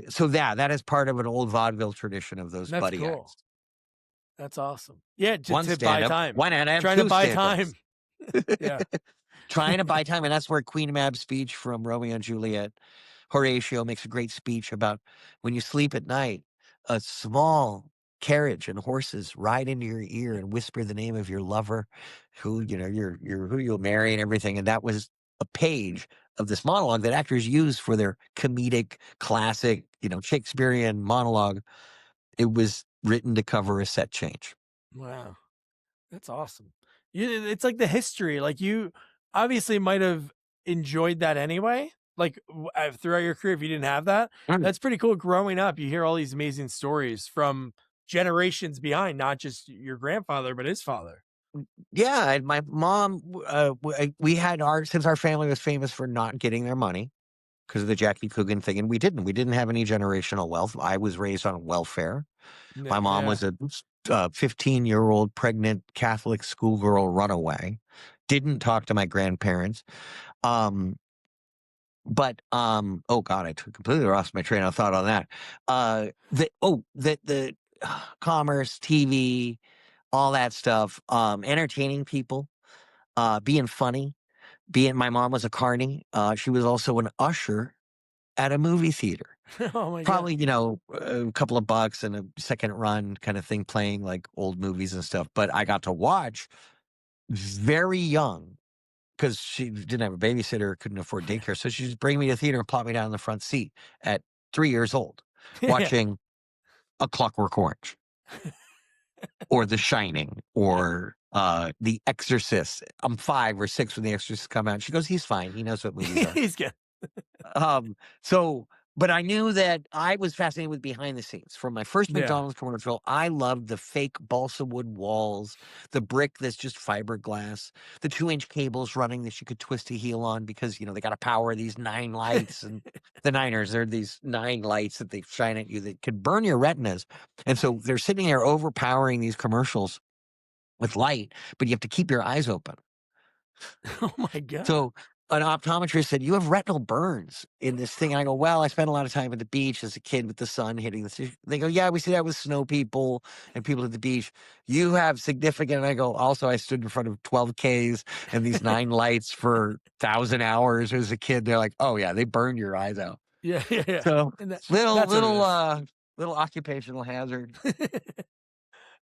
So that is part of an old vaudeville tradition of those That's buddy cool. acts. That's awesome. Yeah, One to buy stand-up. time. Why not have Trying two to buy stand-ups? time. Yeah. Trying to buy time. And that's where Queen Mab's speech from Romeo and Juliet, Horatio makes a great speech about when you sleep at night, a small carriage and horses ride into your ear and whisper the name of your lover, who, who you'll marry and everything. And that was a page of this monologue that actors use for their comedic, classic, Shakespearean monologue. It was written to cover a set change. Wow. That's awesome. It's like the history. Like you obviously might have enjoyed that anyway. Like throughout your career, if you didn't have that, that's pretty cool. Growing up, you hear all these amazing stories from generations behind, not just your grandfather, but his father. Yeah, and my mom, we had since our family was famous for not getting their money because of the Jackie Coogan thing, and we didn't have any generational wealth. I was raised on welfare. My mom was a 15-year-old pregnant Catholic schoolgirl runaway. Didn't talk to my grandparents. Oh God, I completely lost my train of thought on that. The commerce, TV, all that stuff, entertaining people, being funny, my mom was a carny. She was also an usher at a movie theater. Oh my Probably, God. a couple of bucks and a second run kind of thing, playing like old movies and stuff. But I got to watch very young because she didn't have a babysitter, couldn't afford daycare. So she just bring me to the theater and plop me down in the front seat at 3 years old, watching A Clockwork Orange or The Shining or The Exorcist. I'm 5 or 6 when The Exorcist come out. She goes, he's fine. He knows what movies are. He's good. But I knew that I was fascinated with behind the scenes. From my first McDonald's commercial, I loved the fake balsa wood walls, the brick that's just fiberglass, the 2-inch cables running that you could twist a heel on because, they got to power these 9 lights. And the Niners, they're these 9 lights that they shine at you that could burn your retinas. And so they're sitting there overpowering these commercials with light, but you have to keep your eyes open. Oh my God. So an optometrist said, you have retinal burns in this thing. And I go, well, I spent a lot of time at the beach as a kid with the sun hitting the. They go, yeah, we see that with snow people and people at the beach. You have significant. And I go, also, I stood in front of 12Ks and these 9 lights for 1,000 hours as a kid. They're like, oh yeah, they burn your eyes out. Yeah. So And little occupational hazard.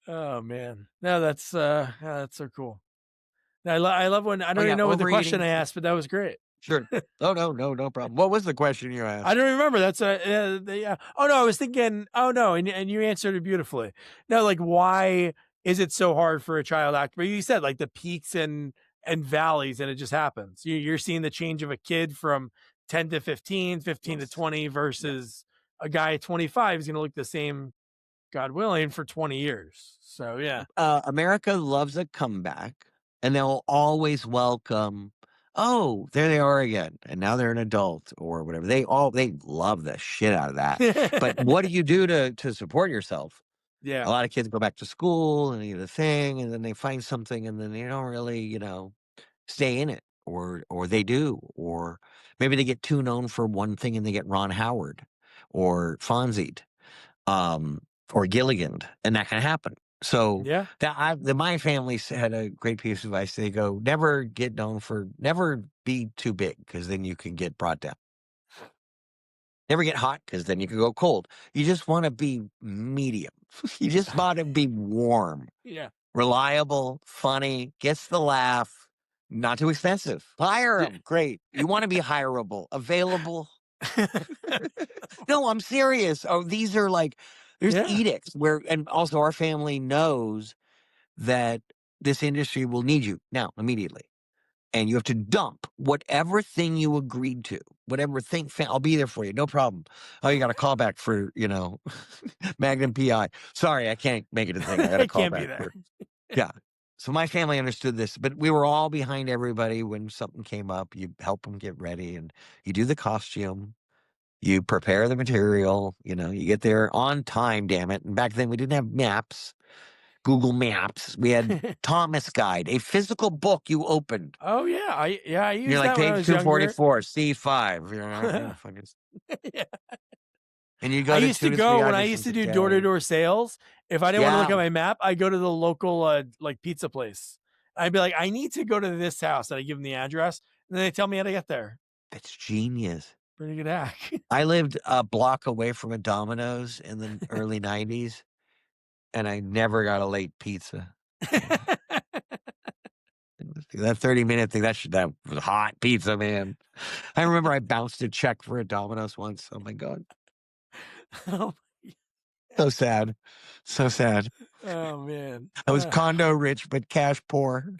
Oh man, no, that's so cool. I love when I don't even know what the question I asked, but that was great. Sure. Oh no problem. What was the question you asked? I don't remember. That's yeah. Oh no, I was thinking. Oh no, and you answered it beautifully. No, like why is it so hard for a child actor? But you said like the peaks and valleys, and it just happens. You're seeing the change of a kid from 10 to 15, 15 to 20 versus a guy at 25 is going to look the same, God willing, for 20 years. So yeah. America loves a comeback, and they'll always welcome, oh, there they are again, and now they're an adult or whatever. They love the shit out of that. But what do you do to support yourself? Yeah. A lot of kids go back to school and get a thing, and then they find something, and then they don't really, stay in it, or they do, or maybe they get too known for one thing and they get Ron Howard or Fonzied, or Gilligan, and that can happen. So yeah, my family had a great piece of advice. They go, never be too big because then you can get brought down. Never get hot because then you can go cold. You just want to be medium. You just want to be warm. Yeah. Reliable, funny, gets the laugh, Not too expensive. Hire them. Great. You want to be hireable, available. No, I'm serious. Oh, these are like, there's Yeah. edicts where, and also our family knows that this industry will need you now, immediately. And you have to dump whatever thing you agreed to, whatever thing. I'll be there for you, no problem. Oh, you got a call back for, Magnum PI. Sorry, I can't make it a thing. I got a I call can't be back there. for, yeah. So my family understood this, but we were all behind everybody when something came up. You help them get ready, and you do the costume. You prepare the material. You get there on time. Damn it! And back then we didn't have maps. Google Maps. We had Thomas Guide, a physical book you opened. Oh yeah, I You're used like that when I page was younger. 244, C5. Yeah. And you I go to used to 2 to 3 go when I used auditions to a do day. door-to-door sales. If I didn't want to look Yeah, at my map, I go to the local like pizza place. I'd be like, I need to go to this house, and I give them the address, and then they tell me how to get there. that's genius. Pretty good hack. I lived a block away from a Domino's in the early 90s, and I never got a late pizza. That 30-minute thing, that was hot pizza, man. I remember I bounced a check for a Domino's once. Oh my God. Oh, So sad. So sad. oh man. I was condo rich, but cash poor.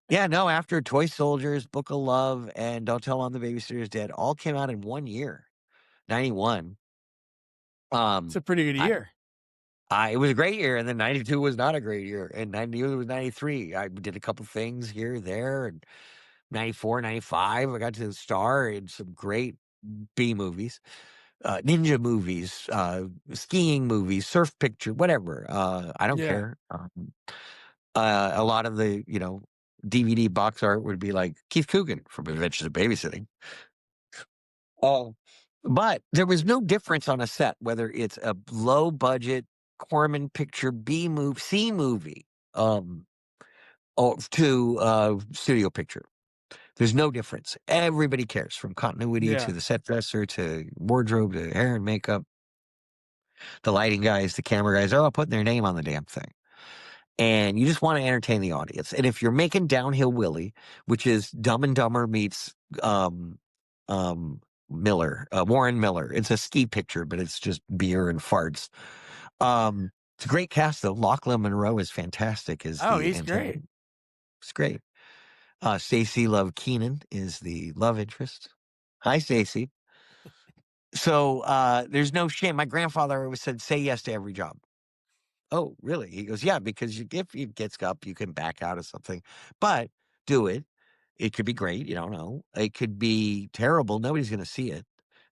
Yeah, no, after Toy Soldiers, Book of Love, and Don't Tell on the Babysitter's Dead all came out in 1 year, 91. It's Um, a pretty good I, year. it was a great year, and then 92 was not a great year, and 90 was 93. I did a couple things here, there, and 94, 95. I got to the Star in some great B movies, ninja movies, skiing movies, surf picture, whatever. I don't Yeah. care. A lot of the, DVD box art would be like Keith Coogan from Adventures of Babysitting. Oh, but there was no difference on a set, whether it's a low budget Corman picture B movie, C movie, or to studio picture. There's no difference. Everybody cares, from continuity to Yeah. the set dresser to wardrobe to hair and makeup. The lighting guys, the camera guys, they're all putting their name on the damn thing. And you just want to entertain the audience. And if you're making Downhill Willie, which is Dumb and Dumber meets um, Miller, Warren Miller, it's a ski picture, but it's just beer and farts. It's a great cast, though. Lachlan Monroe is fantastic as Oh, the he's great. antagonist. It's great. Stacey Love Keenan is the love interest. Hi, Stacey. So there's no shame. My grandfather always said, say yes to every job. Oh, really? He goes, yeah, because if it gets up, you can back out of something, but do it. It could be great. You don't know. It could be terrible. Nobody's going to see it.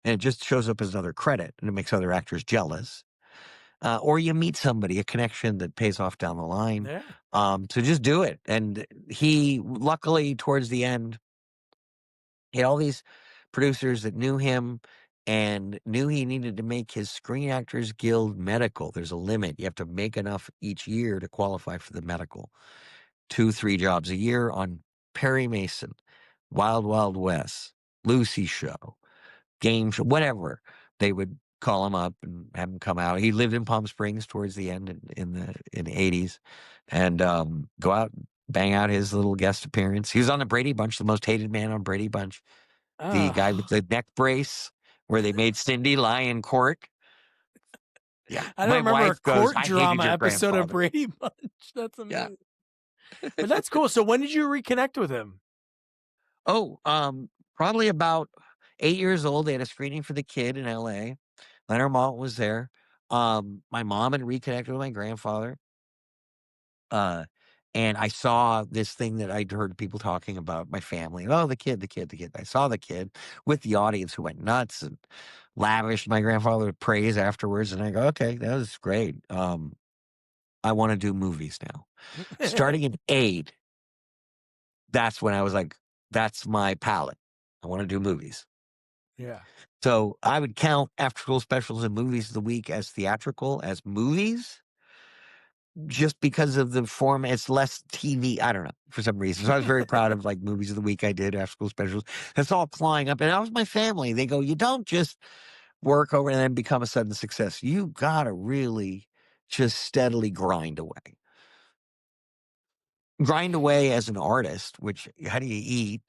And it just shows up as another credit, and it makes other actors jealous. Or you meet somebody, a connection that pays off down the line. Yeah. So just do it. And he, luckily, towards the end, he had all these producers that knew him and knew he needed to make his Screen Actors Guild medical. There's a limit. You have to make enough each year to qualify for the medical. 2-3 jobs a year on Perry Mason, Wild Wild West, Lucy Show, Game Show, whatever. They would call him up and have him come out. He lived in Palm Springs towards the end in the 80s, and go out, bang out his little guest appearance. He was on the Brady Bunch, the most hated man on Brady Bunch. The guy with Oh. the neck brace where they made Cindy lie in court. Yeah. I don't My remember a wife goes, court I hated drama your episode of grandfather. Brady Bunch. That's Yeah. amazing. But that's cool. So when did you reconnect with him? Oh, probably about 8 years old. They had a screening for the kid in LA. Leonard Maltin was there. My mom had reconnected with my grandfather. And I saw this thing that I'd heard people talking about, my family. Oh, the kid, the kid, the kid. I saw the kid with the audience who went nuts and lavished my grandfather with praise afterwards. And I go, okay, that was great. I want to do movies now. Starting at 8, that's when I was like, that's my palette. I want to do movies. Yeah. So I would count after school specials and movies of the week as theatrical, as movies, just because of the form. It's less TV. I don't know, for some reason. So I was very proud of like movies of the week I did, after school specials. That's all clawing up. And that was my family. They go, you don't just work over and then become a sudden success. You got to really just steadily grind away. grind away as an artist, which how do you eat?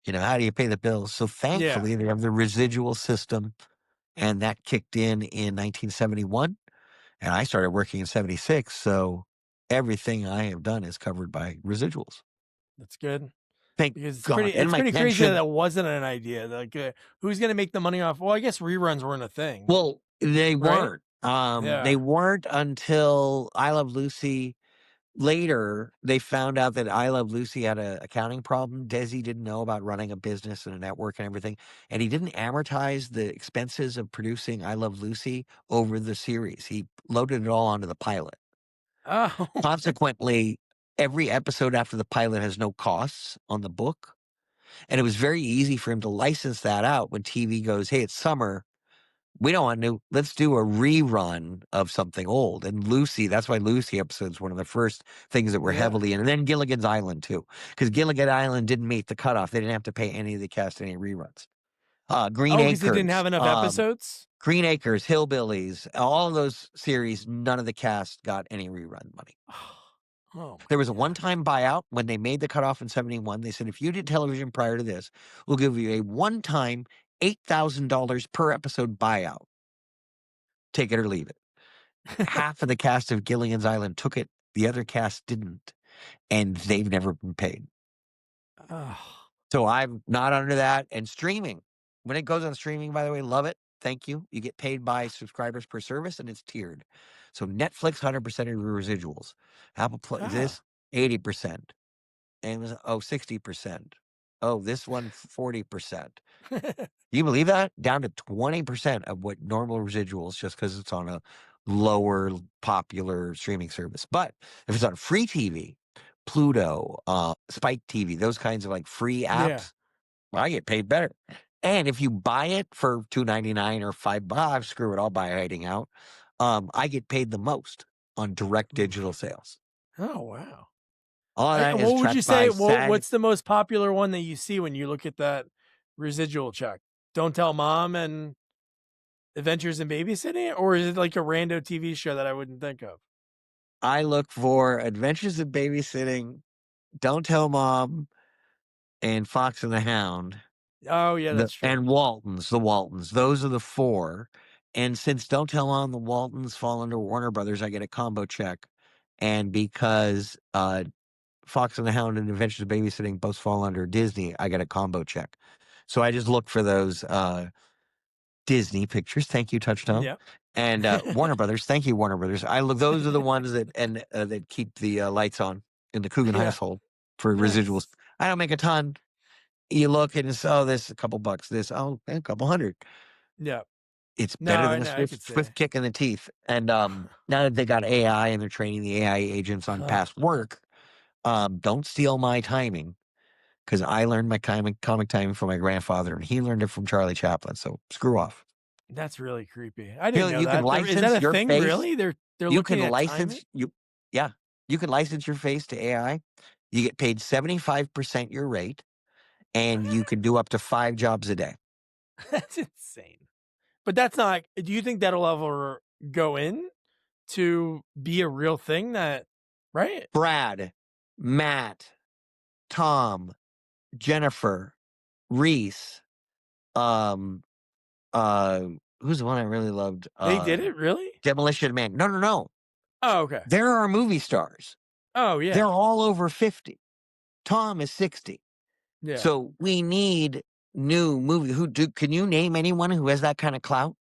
How do you pay the bills? So Yeah, thankfully, they have the residual system, and that kicked in 1971, and I started working in 76. So everything I have done is covered by residuals. that's good. Thank Because God. And it's my pretty crazy that pension. that wasn't an idea. Like, who's gonna make the money off? Well, I guess reruns weren't a thing, Well, they right? weren't. They Yeah. weren't until I Love Lucy. Later, they found out that I Love Lucy had a accounting problem. Desi didn't know about running a business and a network and everything, and he didn't amortize the expenses of producing I Love Lucy over the series. He loaded it all onto the pilot. Oh, Consequently, every episode after the pilot has no costs on the book, and it was very easy for him to license that out when TV goes, "Hey, it's summer. We don't want to. Let's do a rerun of something old." And Lucy, that's why Lucy episodes one of the first things that were yeah. heavily in. And then Gilligan's Island too, because Gilligan Island didn't meet the cutoff. They didn't have to pay any of the cast any reruns. Green Oh, because they didn't Acres, have enough episodes. Green Acres, Hillbillies, all of those series, none of the cast got any rerun money. Oh There was a my god. one-time buyout when they made the cutoff in 71. They said, if you did television prior to this, we'll give you a one-time $8,000 per episode buyout. Take it or leave it. Half of the cast of Gilligan's Island took it. The other cast didn't, and they've never been paid. Oh, So I'm not under that. And streaming, when it goes on streaming, by the way, love it. Thank you. You get paid by subscribers per service, and it's tiered. So Netflix, 100% of your residuals. Apple Play, ah. this 80%. Amazon, 60%. Oh, this one 40%. You believe that? Down to 20% of what normal residuals, just because it's on a lower popular streaming service. But if it's on free TV, Pluto, Spike TV, those kinds of like free Yeah. apps, I get paid better. And if you buy it for $2.99 or $5, screw it, I'll buy hiding out. I get paid the most on direct digital Oof. sales. Oh wow. All that is What would you tracked by say? SAG. What's the most popular one that you see when you look at that residual check? Don't Tell Mom and Adventures in Babysitting, or is it like a rando TV show that I wouldn't think of? I look for Adventures of Babysitting, Don't Tell Mom, and Fox and the Hound, Oh yeah, that's true. and Waltons, the Waltons. Those are the four. And since Don't Tell Mom, the Waltons fall under Warner Brothers, I get a combo check. And because Fox and the Hound and Adventures of Babysitting both fall under Disney, I get a combo check. So I just look for those Disney pictures. Thank you, Touchstone. Yeah. And Warner Brothers. Thank you, Warner Brothers. I look; those are the ones that keep the lights on in the Coogan Yeah. household for residuals. Nice. I don't make a ton. You look and it's, this a couple bucks. This, a couple hundred. Yeah. It's No, better than I a know. I could swift say. kick in the teeth. And now that they got AI and they're training the AI agents on past work, don't steal my timing, because I learned my comic timing from my grandfather, and he learned it from Charlie Chaplin. So screw off. That's really creepy. I didn't know You can that. Is that license a your thing? face. Really? They're You looking can at timing. license you. Yeah, you can license your face to AI. You get paid 75% your rate, and you can do up to 5 jobs a day. That's insane. But that's not. Do you think that'll ever go in to be a real thing? That right? Brad, Matt, Tom, Jennifer, Reese, um, uh, who's the one I really loved? They did it really? Demolition Man. No, no, no. Oh, okay. There are movie stars. Oh They're yeah, all over 50. Tom is 60. yeah. So we need new movie. Can you name anyone who has that kind of clout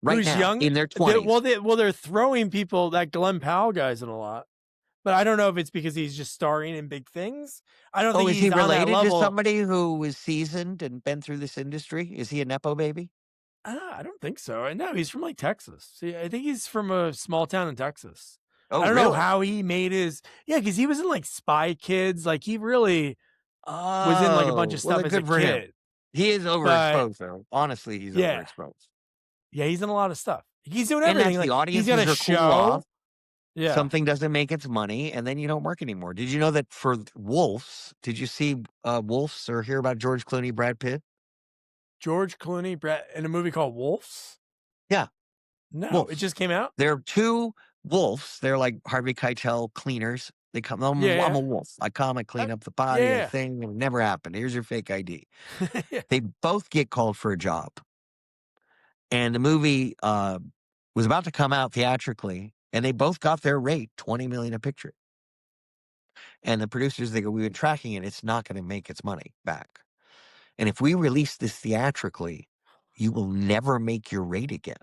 right Who's now young? in their 20s? They're throwing people. That Glenn Powell guy's in a lot, but I don't know if it's because he's just starring in big things. I don't Oh, think is he he's on that related to level. somebody who is seasoned and been through this industry? Is he a Nepo baby? I don't think so. No, he's from like Texas. See, I think he's from a small town in Texas. Oh, I don't know really? how he made his. Yeah, because he was in like Spy Kids. Like he really was in like a bunch Oh, of well, stuff then as a good for him. kid. He is But overexposed, though. Honestly, he's yeah, overexposed. yeah, he's in a lot of stuff. He's doing And everything. that's the Like he's got audiences a are cool show. off. Yeah, Something doesn't make its money, and then you don't work anymore. Did you know that for Wolves, did you see Wolves or hear about George Clooney, Brad Pitt? George Clooney, Brett, in a movie called Wolves. Yeah, No, it Wolves. just came out. There are two wolves. They're like Harvey Keitel cleaners They come, I'm Yeah, a wolf. I come, I clean up the body, a yeah. thing. It never happened. Here's your fake ID. Yeah. They both get called for a job. And the movie was about to come out theatrically, and they both got their rate, 20 million a picture. And the producers, they go, we've been tracking it. It's not going to make its money back. And if we release this theatrically, you will never make your rate again.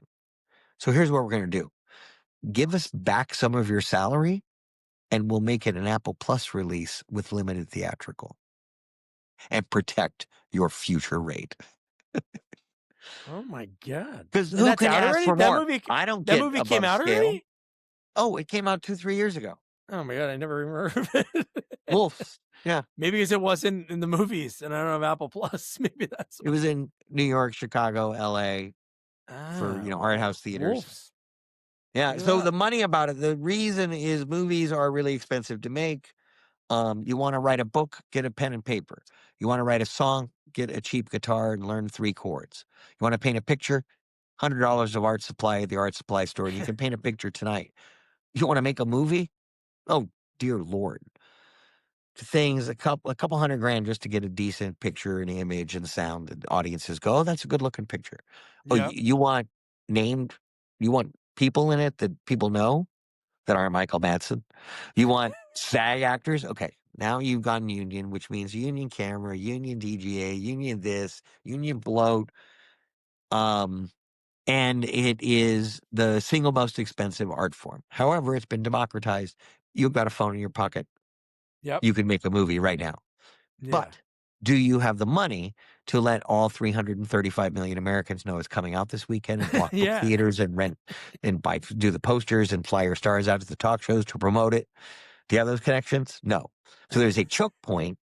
So here's what we're going to do. Give us back some of your salary, and we'll make it an Apple Plus release with limited theatrical and protect your future rate. Oh my god! Because And who that's can out ask already. for more? I don't That get movie came above out scale. already. Oh, it came out 2-3 years ago. Oh my god! I never even heard of it. Wolves. Yeah. Maybe because it wasn't in the movies, and I don't have Apple Plus. Maybe that's It was in New York, Chicago, LA for, art house theaters. Wolves. Yeah. Look at So the that. money about it, the reason is movies are really expensive to make. You want to write a book, get a pen and paper. You want to write a song, get a cheap guitar and learn 3 chords. You want to paint a picture, $100 of art supply at the art supply store, and you can paint a picture tonight. You want to make a movie? Oh, dear Lord. Things, a couple $100,000 just to get a decent picture and image and sound, and audiences go, oh, that's a good looking picture. Oh, Yep. you want you want people in it that people know that aren't Michael Madsen. You want SAG actors? Okay, now you've gone union, which means union camera, union DGA, union this, union bloat. And it is the single most expensive art form. However, it's been democratized. You've got a phone in your pocket. Yep. You can make a movie right now. Yeah. But do you have the money to let all 335 million Americans know it's coming out this weekend and block book Yeah. theaters and rent and do the posters and fly your stars out to the talk shows to promote it? Do you have those connections? No. So there's a choke point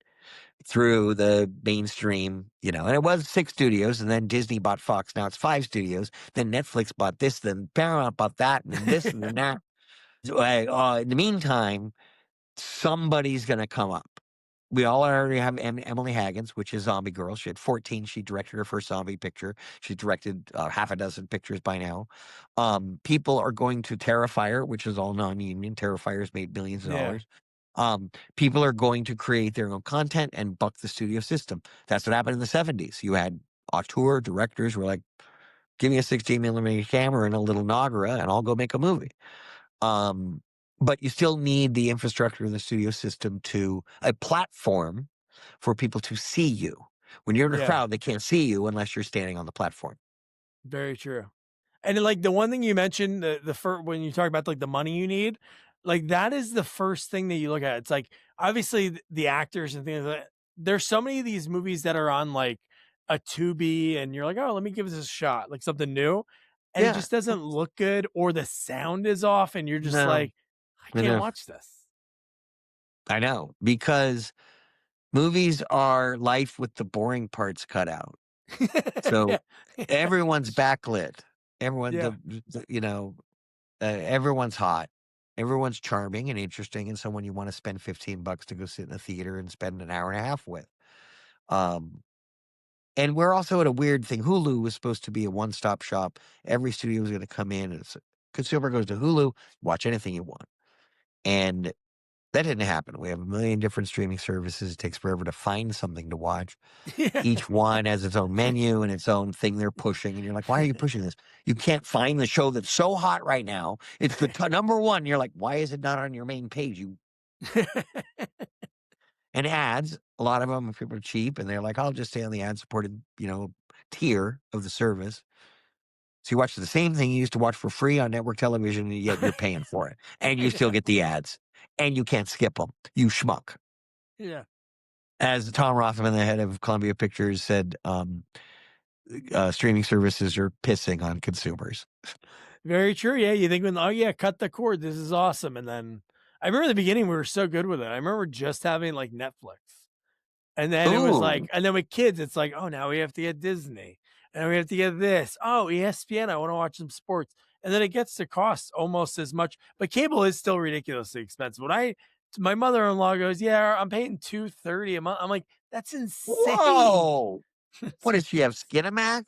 through the mainstream, and it was 6 studios, and then Disney bought Fox. Now it's 5 studios. Then Netflix bought this, then Paramount bought that, and then this, and then that. So, in the meantime, somebody's going to come up. We all already have Emily Haggins, which is Zombie Girl. She had 14. She directed her first zombie picture. She's directed half a dozen pictures by now. People are going to Terrifier, which is all non-union. Terrifier's made millions of Yeah. dollars. People are going to create their own content and buck the studio system. That's what happened in the 70s. You had auteur directors who were like, give me a 16 millimeter camera and a little Nagra, and I'll go make a movie. But you still need the infrastructure in the studio system a platform for people to see you. When you're in a Yeah. crowd, they can't see you unless you're standing on the platform. Very true. And like the one thing you mentioned, the first when you talk about like the money you need, like that is the first thing that you look at. It's like obviously the actors and things like that. There's so many of these movies that are on like a Tubi, and you're like, oh, let me give this a shot, like something new, and it Yeah. just doesn't look good, or the sound is off, and you're just No, like, I I can't know. watch this. I know, because movies are life with the boring parts cut out. So Yeah. everyone's backlit. Everyone, Yeah. everyone's hot. Everyone's charming and interesting, and someone you want to spend $15 to go sit in a theater and spend an hour and a half with. And we're also at a weird thing. Hulu was supposed to be a one-stop shop. Every studio was going to come in, and consumer goes to Hulu, watch anything you want. And that didn't happen. We have a million different streaming services. It takes forever to find something to watch. Yeah. Each one has its own menu and its own thing they're pushing. And you're like, why are you pushing this? You can't find the show that's so hot right now. It's the number one. You're like, why is it not on your main page? And ads, a lot of them, people are cheap, and they're like, I'll just stay on the ad-supported, tier of the service. So you watch the same thing you used to watch for free on network television, and yet you're paying for it. And you still get the ads. And you can't skip them. You schmuck. Yeah. As Tom Rothman, the head of Columbia Pictures, said, streaming services are pissing on consumers. Very true. Yeah. You think oh yeah, cut the cord. This is awesome. And then I remember in the beginning we were so good with it. I remember just having like Netflix. And then it was like, Ooh. and then with kids, it's like, oh, now we have to get Disney. And we have to get this. Oh, ESPN, I want to watch some sports. And then it gets to cost almost as much. But cable is still ridiculously expensive. When my mother-in-law goes, yeah, I'm paying $230 a month. I'm like, that's insane. Whoa. What does she have? Skinamax?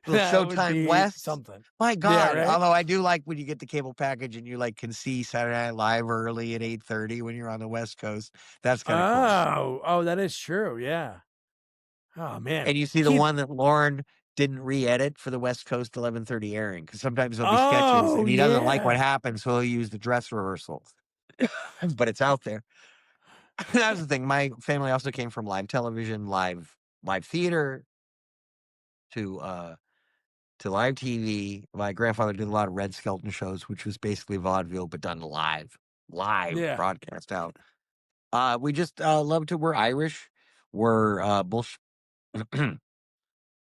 The That would Showtime be West. something. My Yeah, God, right? although I do like when you get the cable package and you, like, can see Saturday Night Live early at 8:30 when you're on the West Coast. That's kinda cool. Oh, oh, that is true, yeah. Oh, man. And you see the Keith one that Lorne didn't re-edit for the West Coast 11:30 airing, because sometimes there'll be sketches Oh, and he doesn't like what yeah. happens, so he'll use the dress rehearsals. But it's out there. That was the thing. My family also came from live television, live theater to, to live TV. My grandfather did a lot of Red Skelton shows, which was basically vaudeville, but done live Yeah. broadcast out. We just, love to we're Irish. We're,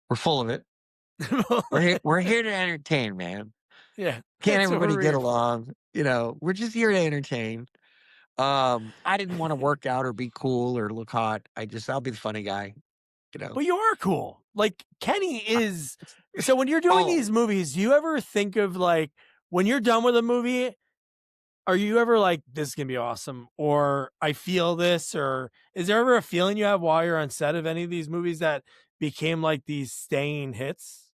we're full of it. We're here to entertain, man. Yeah, Can't that's what everybody we're get here for. along? We're just here to entertain. I didn't wanna work out or be cool or look hot. I'll be the funny guy, you know? But you are cool. Like, Kenny I is so when you're doing Oh, these movies, do you ever think of, like, when you're done with a movie, are you ever like, "This is gonna be awesome," or, "I feel this," or is there ever a feeling you have while you're on set of any of these movies that became, like, these staying hits?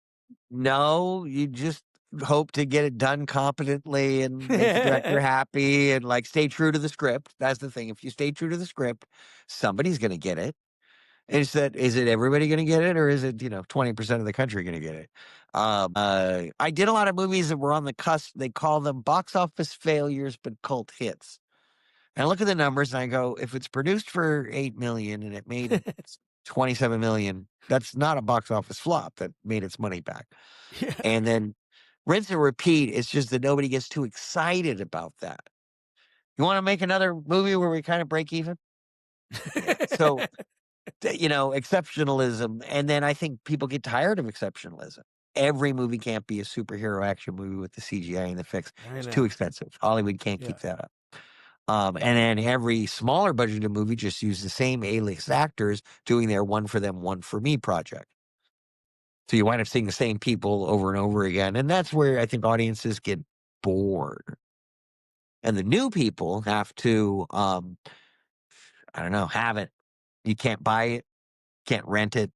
no, you just hope to get it done competently and make the director happy and, like, stay true to the script. That's the thing. If you stay true to the script, somebody's gonna get it. Is it everybody gonna get it, or is it, 20% of the country gonna get it? I did a lot of movies that were on the cusp. They call them box office failures, but cult hits. And I look at the numbers and I go, if it's produced for 8 million and it made 27 million, that's not a box office flop. That made its money back. Yeah. And then rinse and repeat. It's just that nobody gets too excited about that. You want to make another movie where we kind of break even? Yeah. So, exceptionalism. And then I think people get tired of exceptionalism. Every movie can't be a superhero action movie with the CGI and the effects. I It's too know. expensive. Hollywood can't Yeah. keep that up. And then every smaller budgeted movie just used the same A-list actors doing their one for them, one for me project. So you wind up seeing the same people over and over again. And that's where I think audiences get bored. And the new people have to, I don't know, have it. You can't buy it, can't rent it,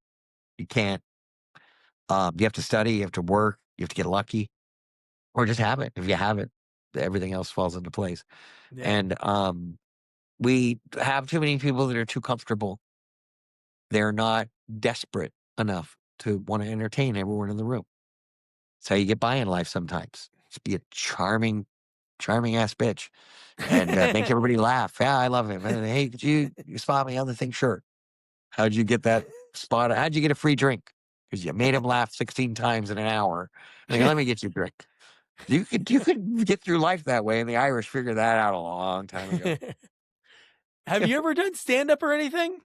you can't, you have to study, you have to work, you have to get lucky, or just have it. If you have it, everything else falls into place. Yeah. And we have too many people that are too comfortable. They're not desperate enough to want to entertain everyone in the room. That's how you get by in life sometimes. Just be a charming ass bitch and make everybody laugh. Yeah, I love him. And, hey, could you spot me on the thing? Sure. How'd you get that spot? How'd you get a free drink? Because you made him laugh 16 times in an hour. Like, let me get you a drink. You could get through life that way, and the Irish figured that out a long time ago. Have you ever done stand-up or anything?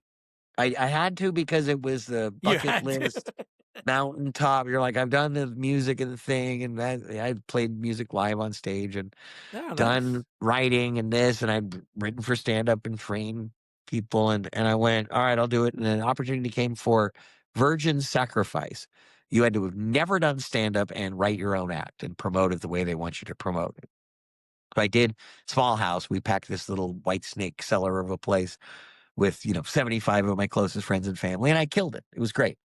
I had to because it was the You bucket had to. list mountaintop. You're like, I've done the music and the thing, and I played music live on stage and Oh, done nice. writing and this, and I'd written for stand up and trained people, and I went, all right, I'll do it. And an opportunity came for Virgin Sacrifice. You had to have never done stand up and write your own act and promote it the way they want you to promote it. So I did Small House. We packed this little White Snake cellar of a place with 75 of my closest friends and family, and I killed it. It was great.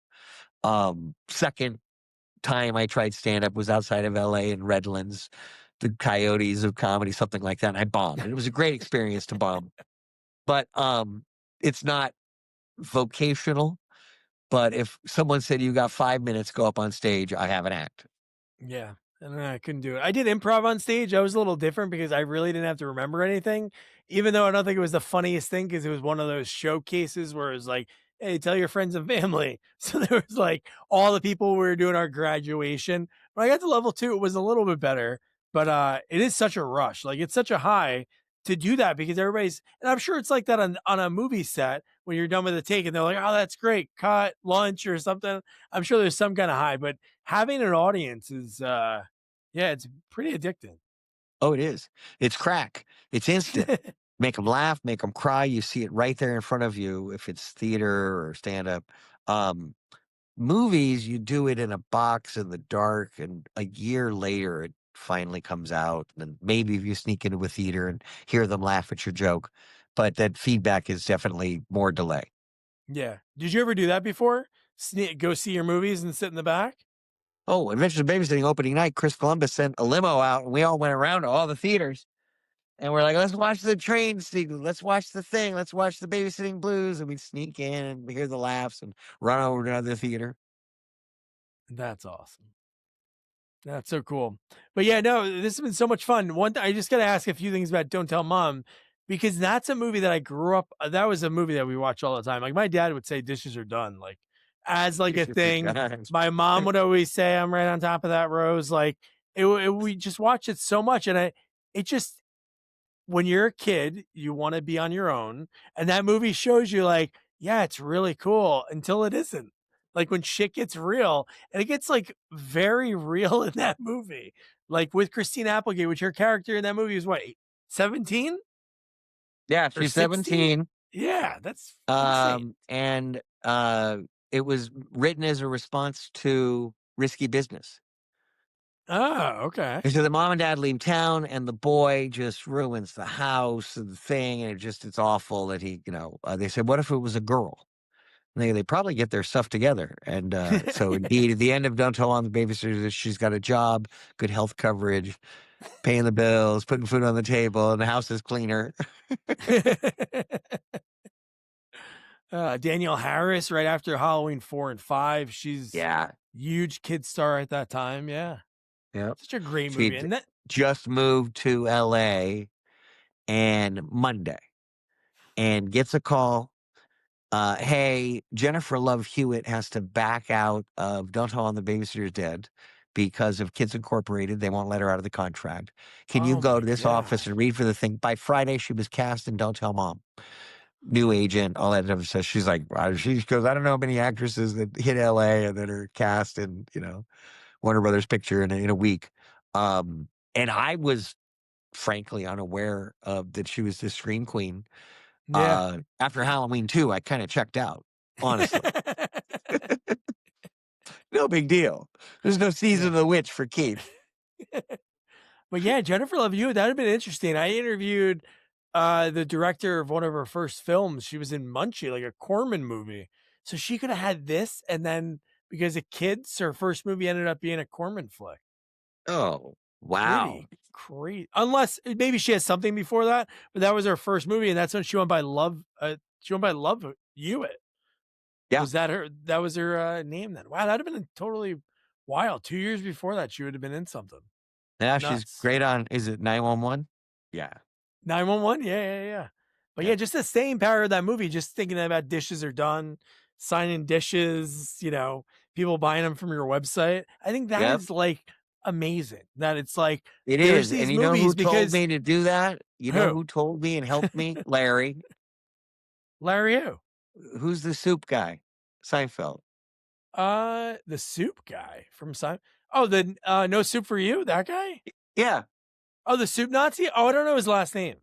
Second time I tried stand up was outside of LA in Redlands, the Coyotes of comedy, something like that. And I bombed. And it was a great experience to bomb. But it's not vocational. But if someone said you got 5 minutes, go up on stage, I have an act. Yeah, and I couldn't do it. I did improv on stage. I was a little different because I really didn't have to remember anything, even though I don't think it was the funniest thing because it was one of those showcases where it was like, "Hey, tell your friends and family." So there was like all the people we were doing our graduation. When I got to level 2, it was a little bit better, but it is such a rush. Like it's such a high to do that because everybody's and I'm sure it's like that on a movie set when you're done with the take and they're like, "Oh, that's great. Cut lunch or something." I'm sure there's some kind of high, but having an audience is, yeah, it's pretty addicting. Oh, it is. It's crack. It's instant. Make them laugh, make them cry. You see it right there in front of you if it's theater or stand up. Um, Movies, you do it in a box in the dark, and a year later, it finally comes out. And maybe if you sneak into a theater and hear them laugh at your joke, but that feedback is definitely more delay. Yeah. Did you ever do that before? Go see your movies and sit in the back? Oh, Adventures of Babysitting opening night, Chris Columbus sent a limo out, and we all went around to all the theaters. And we're like, let's watch the train sequence. Let's watch the thing. Let's watch the Babysitting Blues. And we sneak in and we hear the laughs and run over to another theater. That's awesome. That's so cool. But yeah, no, this has been so much fun. I just got to ask a few things about Don't Tell Mom, because that's a movie that I grew up. That was a movie that we watched all the time. Like my dad would say, "Dishes are done," like as like a thing. My mom would always say, "I'm right on top of that, Rose." Like we just watched it so much, and it just when you're a kid, you want to be on your own. And that movie shows you, like, yeah, it's really cool until it isn't. Like when shit gets real, and it gets like very real in that movie. Like with Christine Applegate, which her character in that movie was what, 17 Yeah, or she's 16? 17. Yeah, that's insane. And it was written as a response to Risky Business. Oh, okay. And so the mom and dad leave town, and the boy just ruins the house and the thing, and it's awful that he, they said, what if it was a girl? And they probably get their stuff together. And so indeed, at the end of Don't Tell on the Babysitter, she's got a job, good health coverage, paying the bills, putting food on the table, and the house is cleaner. Danielle Harris, right after Halloween 4 and 5, she's Yeah. huge kid star at that time. Yeah. Yep. Such a great movie. She And that just moved to LA and Monday and gets a call. Hey, Jennifer Love Hewitt has to back out of Don't Tell on the Babysitter's Dead because of Kids Incorporated. They won't let her out of the contract. Can you oh go my to this office God. and read for the thing? By Friday, she was cast in Don't Tell Mom. New agent, all that stuff. So she's like, she goes, I don't know many actresses that hit LA and that are cast in, Warner Brothers picture in a week. And I was frankly unaware of that she was the scream queen. Yeah. After Halloween 2, I kind of checked out, honestly. No big deal. There's no season Yeah. of the witch for Keith. But yeah, Jennifer Love Hewitt, that would have been interesting. I interviewed the director of one of her first films. She was in Munchie, like a Corman movie. So she could have had this, and then because of kids, her first movie ended up being a Corman flick. Oh, wow. Pretty great. Unless maybe she has something before that, but that was her first movie, and that's when she went by Love. She went by Love Hewitt. Yeah. Was that her? That was her name then? Wow, that'd have been totally wild. 2 years before that, she would have been in something. Yeah, she's Nuts. great on, is it 911? Yeah. 911? Yeah, yeah, yeah. But Yeah. yeah, just the staying power of that movie, just thinking about dishes are done, signing dishes, people buying them from your website. I think that Yep. is like amazing. That it's like It there's is. And these you know who movies told because me to do that? You know who? who told me and helped me? Larry. Larry who? Who's the soup guy? Seinfeld. The soup guy from Simon. Oh, the No Soup for You, that guy? Yeah. Oh, the soup Nazi? Oh, I don't know his last name.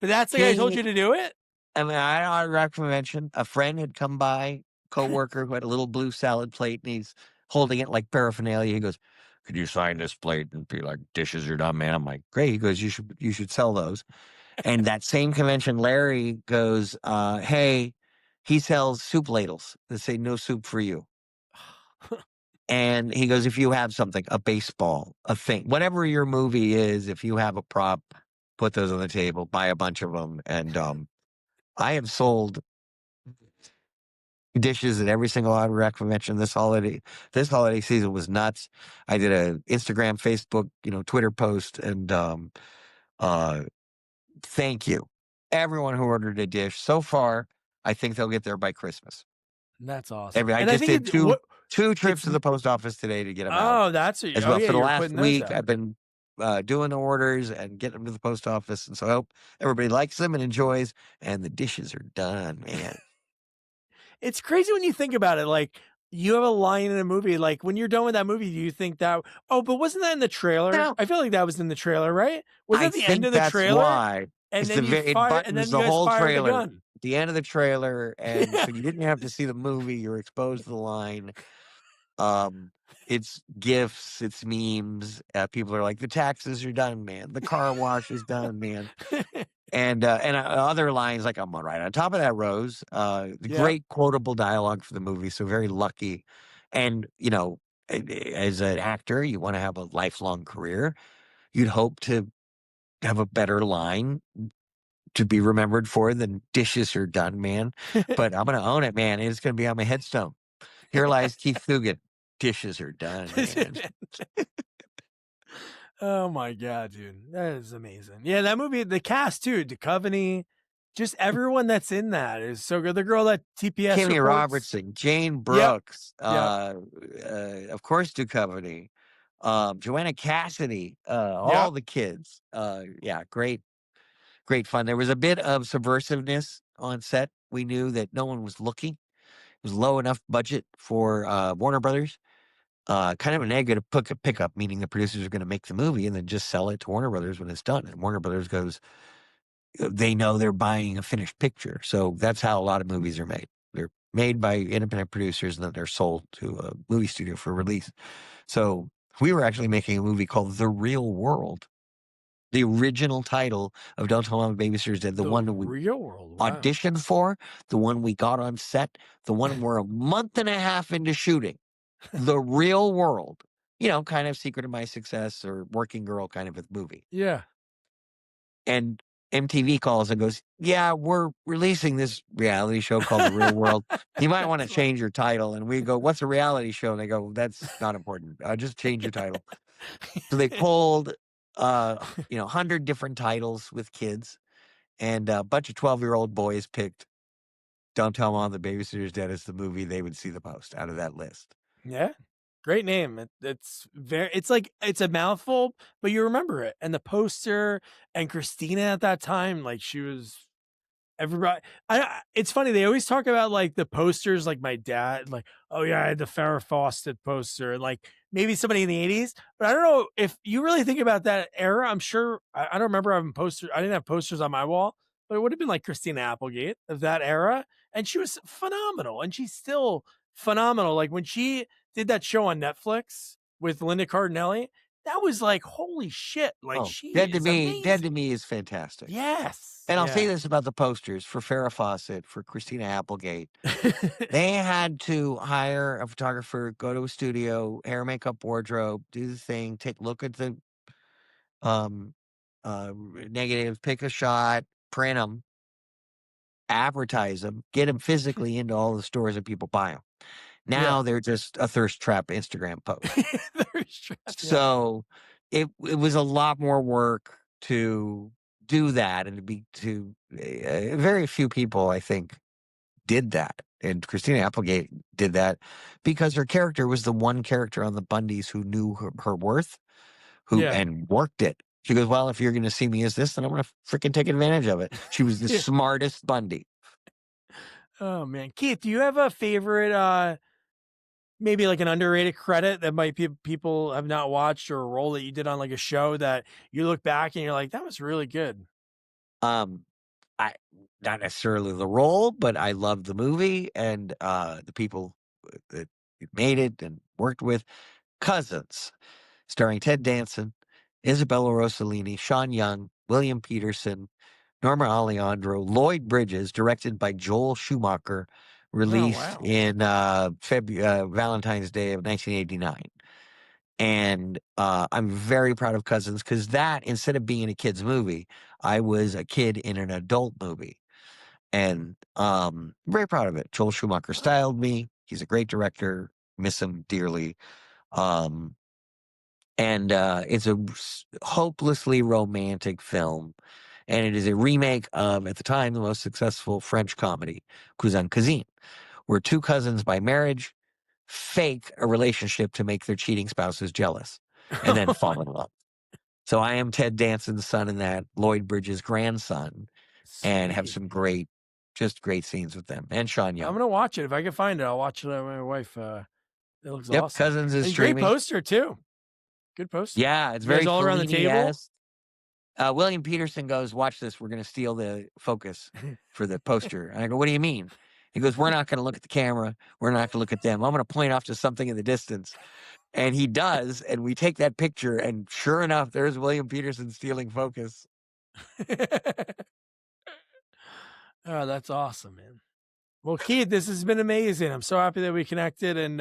But that's the guy who told He, you to do it? I mean, I recommend a friend had come by, coworker who had a little blue salad plate, and he's holding it like paraphernalia. He goes, "Could you sign this plate and be like, dishes are done, man?" I'm like, "Great." He goes, "You should sell those." And that same convention, Larry goes, "Hey," he sells soup ladles that say "No soup for you." And he goes, "If you have something, a baseball, a thing, whatever your movie is, if you have a prop, put those on the table, buy a bunch of them." And I have sold dishes at every single Hard Rock convention this holiday. This holiday season was nuts. I did a Instagram, Facebook, Twitter post, and thank you everyone who ordered a dish. So far, I think they'll get there by Christmas. That's awesome. I And I just think did it what two trips it's to the post office today to get them out oh, that's as oh well. yeah, For the you're last putting those week, out. I've been doing the orders and getting them to the post office, and so I hope everybody likes them and enjoys. And the dishes are done, man. It's crazy when you think about it. Like you have a line in a movie. Like when you're done with that movie, do you think that? Oh, but wasn't that in the trailer? Now, I feel like that was in the trailer, right? Was I that the end think of the that's trailer? why. And It's then you it fire, and buttons then you the guys whole fired the trailer gun. at the end of the trailer, and Yeah. so you didn't have to see the movie. You're exposed to the line. Um, it's gifs, it's memes. People are like, the taxes are done, man. The car wash is done, man. And other lines like, I'm right on top of that, Rose. The Yep. great quotable dialogue for the movie. So very lucky. And as an actor, you want to have a lifelong career. You'd hope to have a better line to be remembered for than "dishes are done, man." But I'm going to own it, man. It's going to be on my headstone. Here lies Keith Coogan. Dishes are done, man. Oh my god, dude. That is amazing. Yeah, that movie, the cast too, Duchovny, just everyone that's in that is so good. The girl that TPS Kimmy reports. Robertson, Jane Yep. Brooks, Yep. of course, Duchovny, Joanna Cassidy, all Yep. the kids. Yeah, great fun. There was a bit of subversiveness on set. We knew that no one was looking. It was low enough budget for Warner Brothers. Kind of a negative pickup, meaning the producers are going to make the movie and then just sell it to Warner Brothers when it's done. And Warner Brothers goes, they know they're buying a finished picture. So that's how a lot of movies are made. They're made by independent producers and then they're sold to a movie studio for release. So we were actually making a movie called The Real World. The original title of Don't Tell Mama Babysitter's Dead, the The one that we real world. Wow. auditioned for, the one we got on set, the one we're a month and a half into shooting. The Real World. Kind of Secret of My Success or Working Girl kind of a movie. Yeah. And MTV calls and goes, "Yeah, we're releasing this reality show called The Real World. You might want to change your title." And we go, "What's a reality show?" And they go, "That's not important. Just change your title." So they pulled, 100 different titles with kids, and a bunch of 12-year-old boys picked Don't Tell Mom the Babysitter's Dead as the movie they would see the most out of that list. Yeah. Great name. It's like it's a mouthful, but you remember it. And the poster and Christina at that time, like she was everybody. It's funny, they always talk about like the posters, like my dad, like, oh yeah, I had the Farrah Fawcett poster, and like maybe somebody in the 80s. But I don't know if you really think about that era. I'm sure I don't remember having posters. I didn't have posters on my wall, but it would have been like Christina Applegate of that era. And she was phenomenal. And she's still phenomenal. Like when she did that show on Netflix with Linda Cardinelli, that was like, holy shit. Like Oh, she Dead to is Me, Dead to amazing. Me is fantastic. Yes. And I'll say Yeah. this about the posters for Farrah Fawcett, for Christina Applegate. They had to hire a photographer, go to a studio, hair, makeup, wardrobe, do the thing, take a look at the um, negative, pick a shot, print them, advertise them, get them physically into all the stores that people buy them. Yeah. Now they're just a thirst trap Instagram post. Yeah. So it was a lot more work to do that, and very few people, I think, did that. And Christina Applegate did that because her character was the one character on the Bundys who knew her worth, who Yeah. and worked it. She goes, "Well, if you're going to see me as this, then I'm going to freaking take advantage of it." She was the Yeah. smartest Bundy. Oh man. Keith, do you have a favorite maybe like an underrated credit that might be people have not watched, or a role that you did on like a show that you look back and you're like, that was really good? Um, I not necessarily the role, but I loved the movie and the people that made it and worked with. Cousins, starring Ted Danson, Isabella Rossellini, Sean Young, William Peterson, Norma Alejandro, Lloyd Bridges, directed by Joel Schumacher, Oh released wow. in Valentine's Day of 1989. And I'm very proud of Cousins because that, instead of being a kid's movie, I was a kid in an adult movie. And very proud of it. Joel Schumacher styled me. He's a great director. Miss him dearly. Um, and it's a hopelessly romantic film. And it is a remake of, at the time, the most successful French comedy, Cousin Cousine, where two cousins by marriage fake a relationship to make their cheating spouses jealous and then fall in love. So I am Ted Danson's son in that, Lloyd Bridges' grandson, and have Sweet. some just great scenes with them, and Sean I'm Young. gonna watch it if I can find it. I'll watch it with my wife. It looks Yep, awesome. Cousins is And great streaming. poster too. Good poster. Yeah, it's You guys very all around the table. Fellini-esque. William Peterson goes, "Watch this. We're going to steal the focus for the poster." And I go, "What do you mean?" He goes, "We're not going to look at the camera. We're not going to look at them. I'm going to point off to something in the distance." And he does. And we take that picture. And sure enough, there's William Peterson stealing focus. Oh, that's awesome, man. Well, Keith, this has been amazing. I'm so happy that we connected, and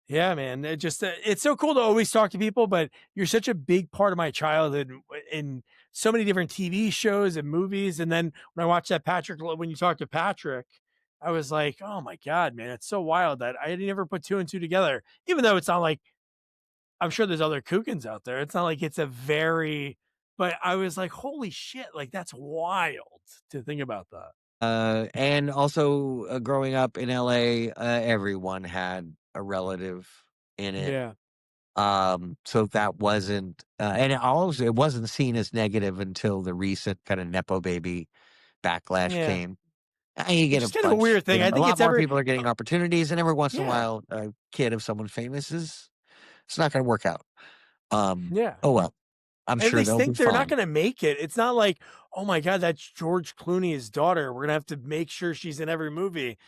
Yeah, man. It just it's so cool to always talk to people, but you're such a big part of my childhood in so many different TV shows and movies. And then when I watched that when you talked to Patrick, I was like, oh my God, man, it's so wild that I never put two and two together. Even though it's not like I'm sure there's other Kookans out there. It's not like it's a very, but I was like, holy shit, like that's wild to think about that. And also, growing up in LA, everyone had a relative in it. Yeah. So that wasn't, and it wasn't seen as negative until the recent kind of nepo baby backlash Yeah. came. You get Which a is kind of a bunch, weird thing. I a think lot it's more ever, people are getting opportunities, and every once in a yeah. while, a kid of someone famous it's not going to work out. Yeah. Oh well, I'm And if sure they they'll be think they're not fine. gonna make it, it's not like, "Oh my god, that's George Clooney's daughter. We're gonna have to make sure she's in every movie."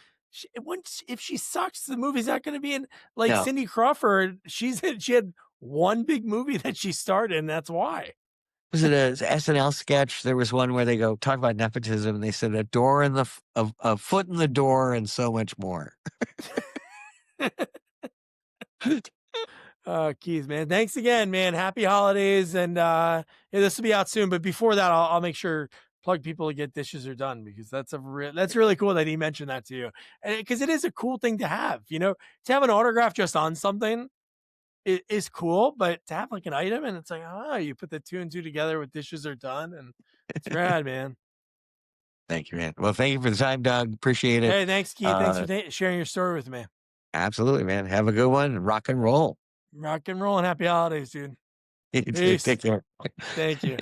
Once if she sucks, the movie's not gonna be in like No, Cindy Crawford, she had one big movie that she starred in, that's why. was it a SNL sketch? There was one where they go talk about nepotism, and they said a door in the a foot in the door, and so much more. Keith, man, thanks again, man. Happy holidays, and, yeah, this will be out soon, but before that, I'll make sure plug people to get Dishes Are Done because that's really cool that he mentioned that to you, because it is a cool thing to have, to have an autograph just on something is cool, but to have like an item and it's like, oh, you put the two and two together with Dishes Are Done, and it's rad, man. Thank you, man. Well, thank you for the time, Doug. Appreciate it. Hey, thanks, Keith. Thanks for Uh, sharing your story with me. Absolutely, man. Have a good one. Rock and roll. Rock and roll and happy holidays, dude. You too. Peace. Take care. Thank you.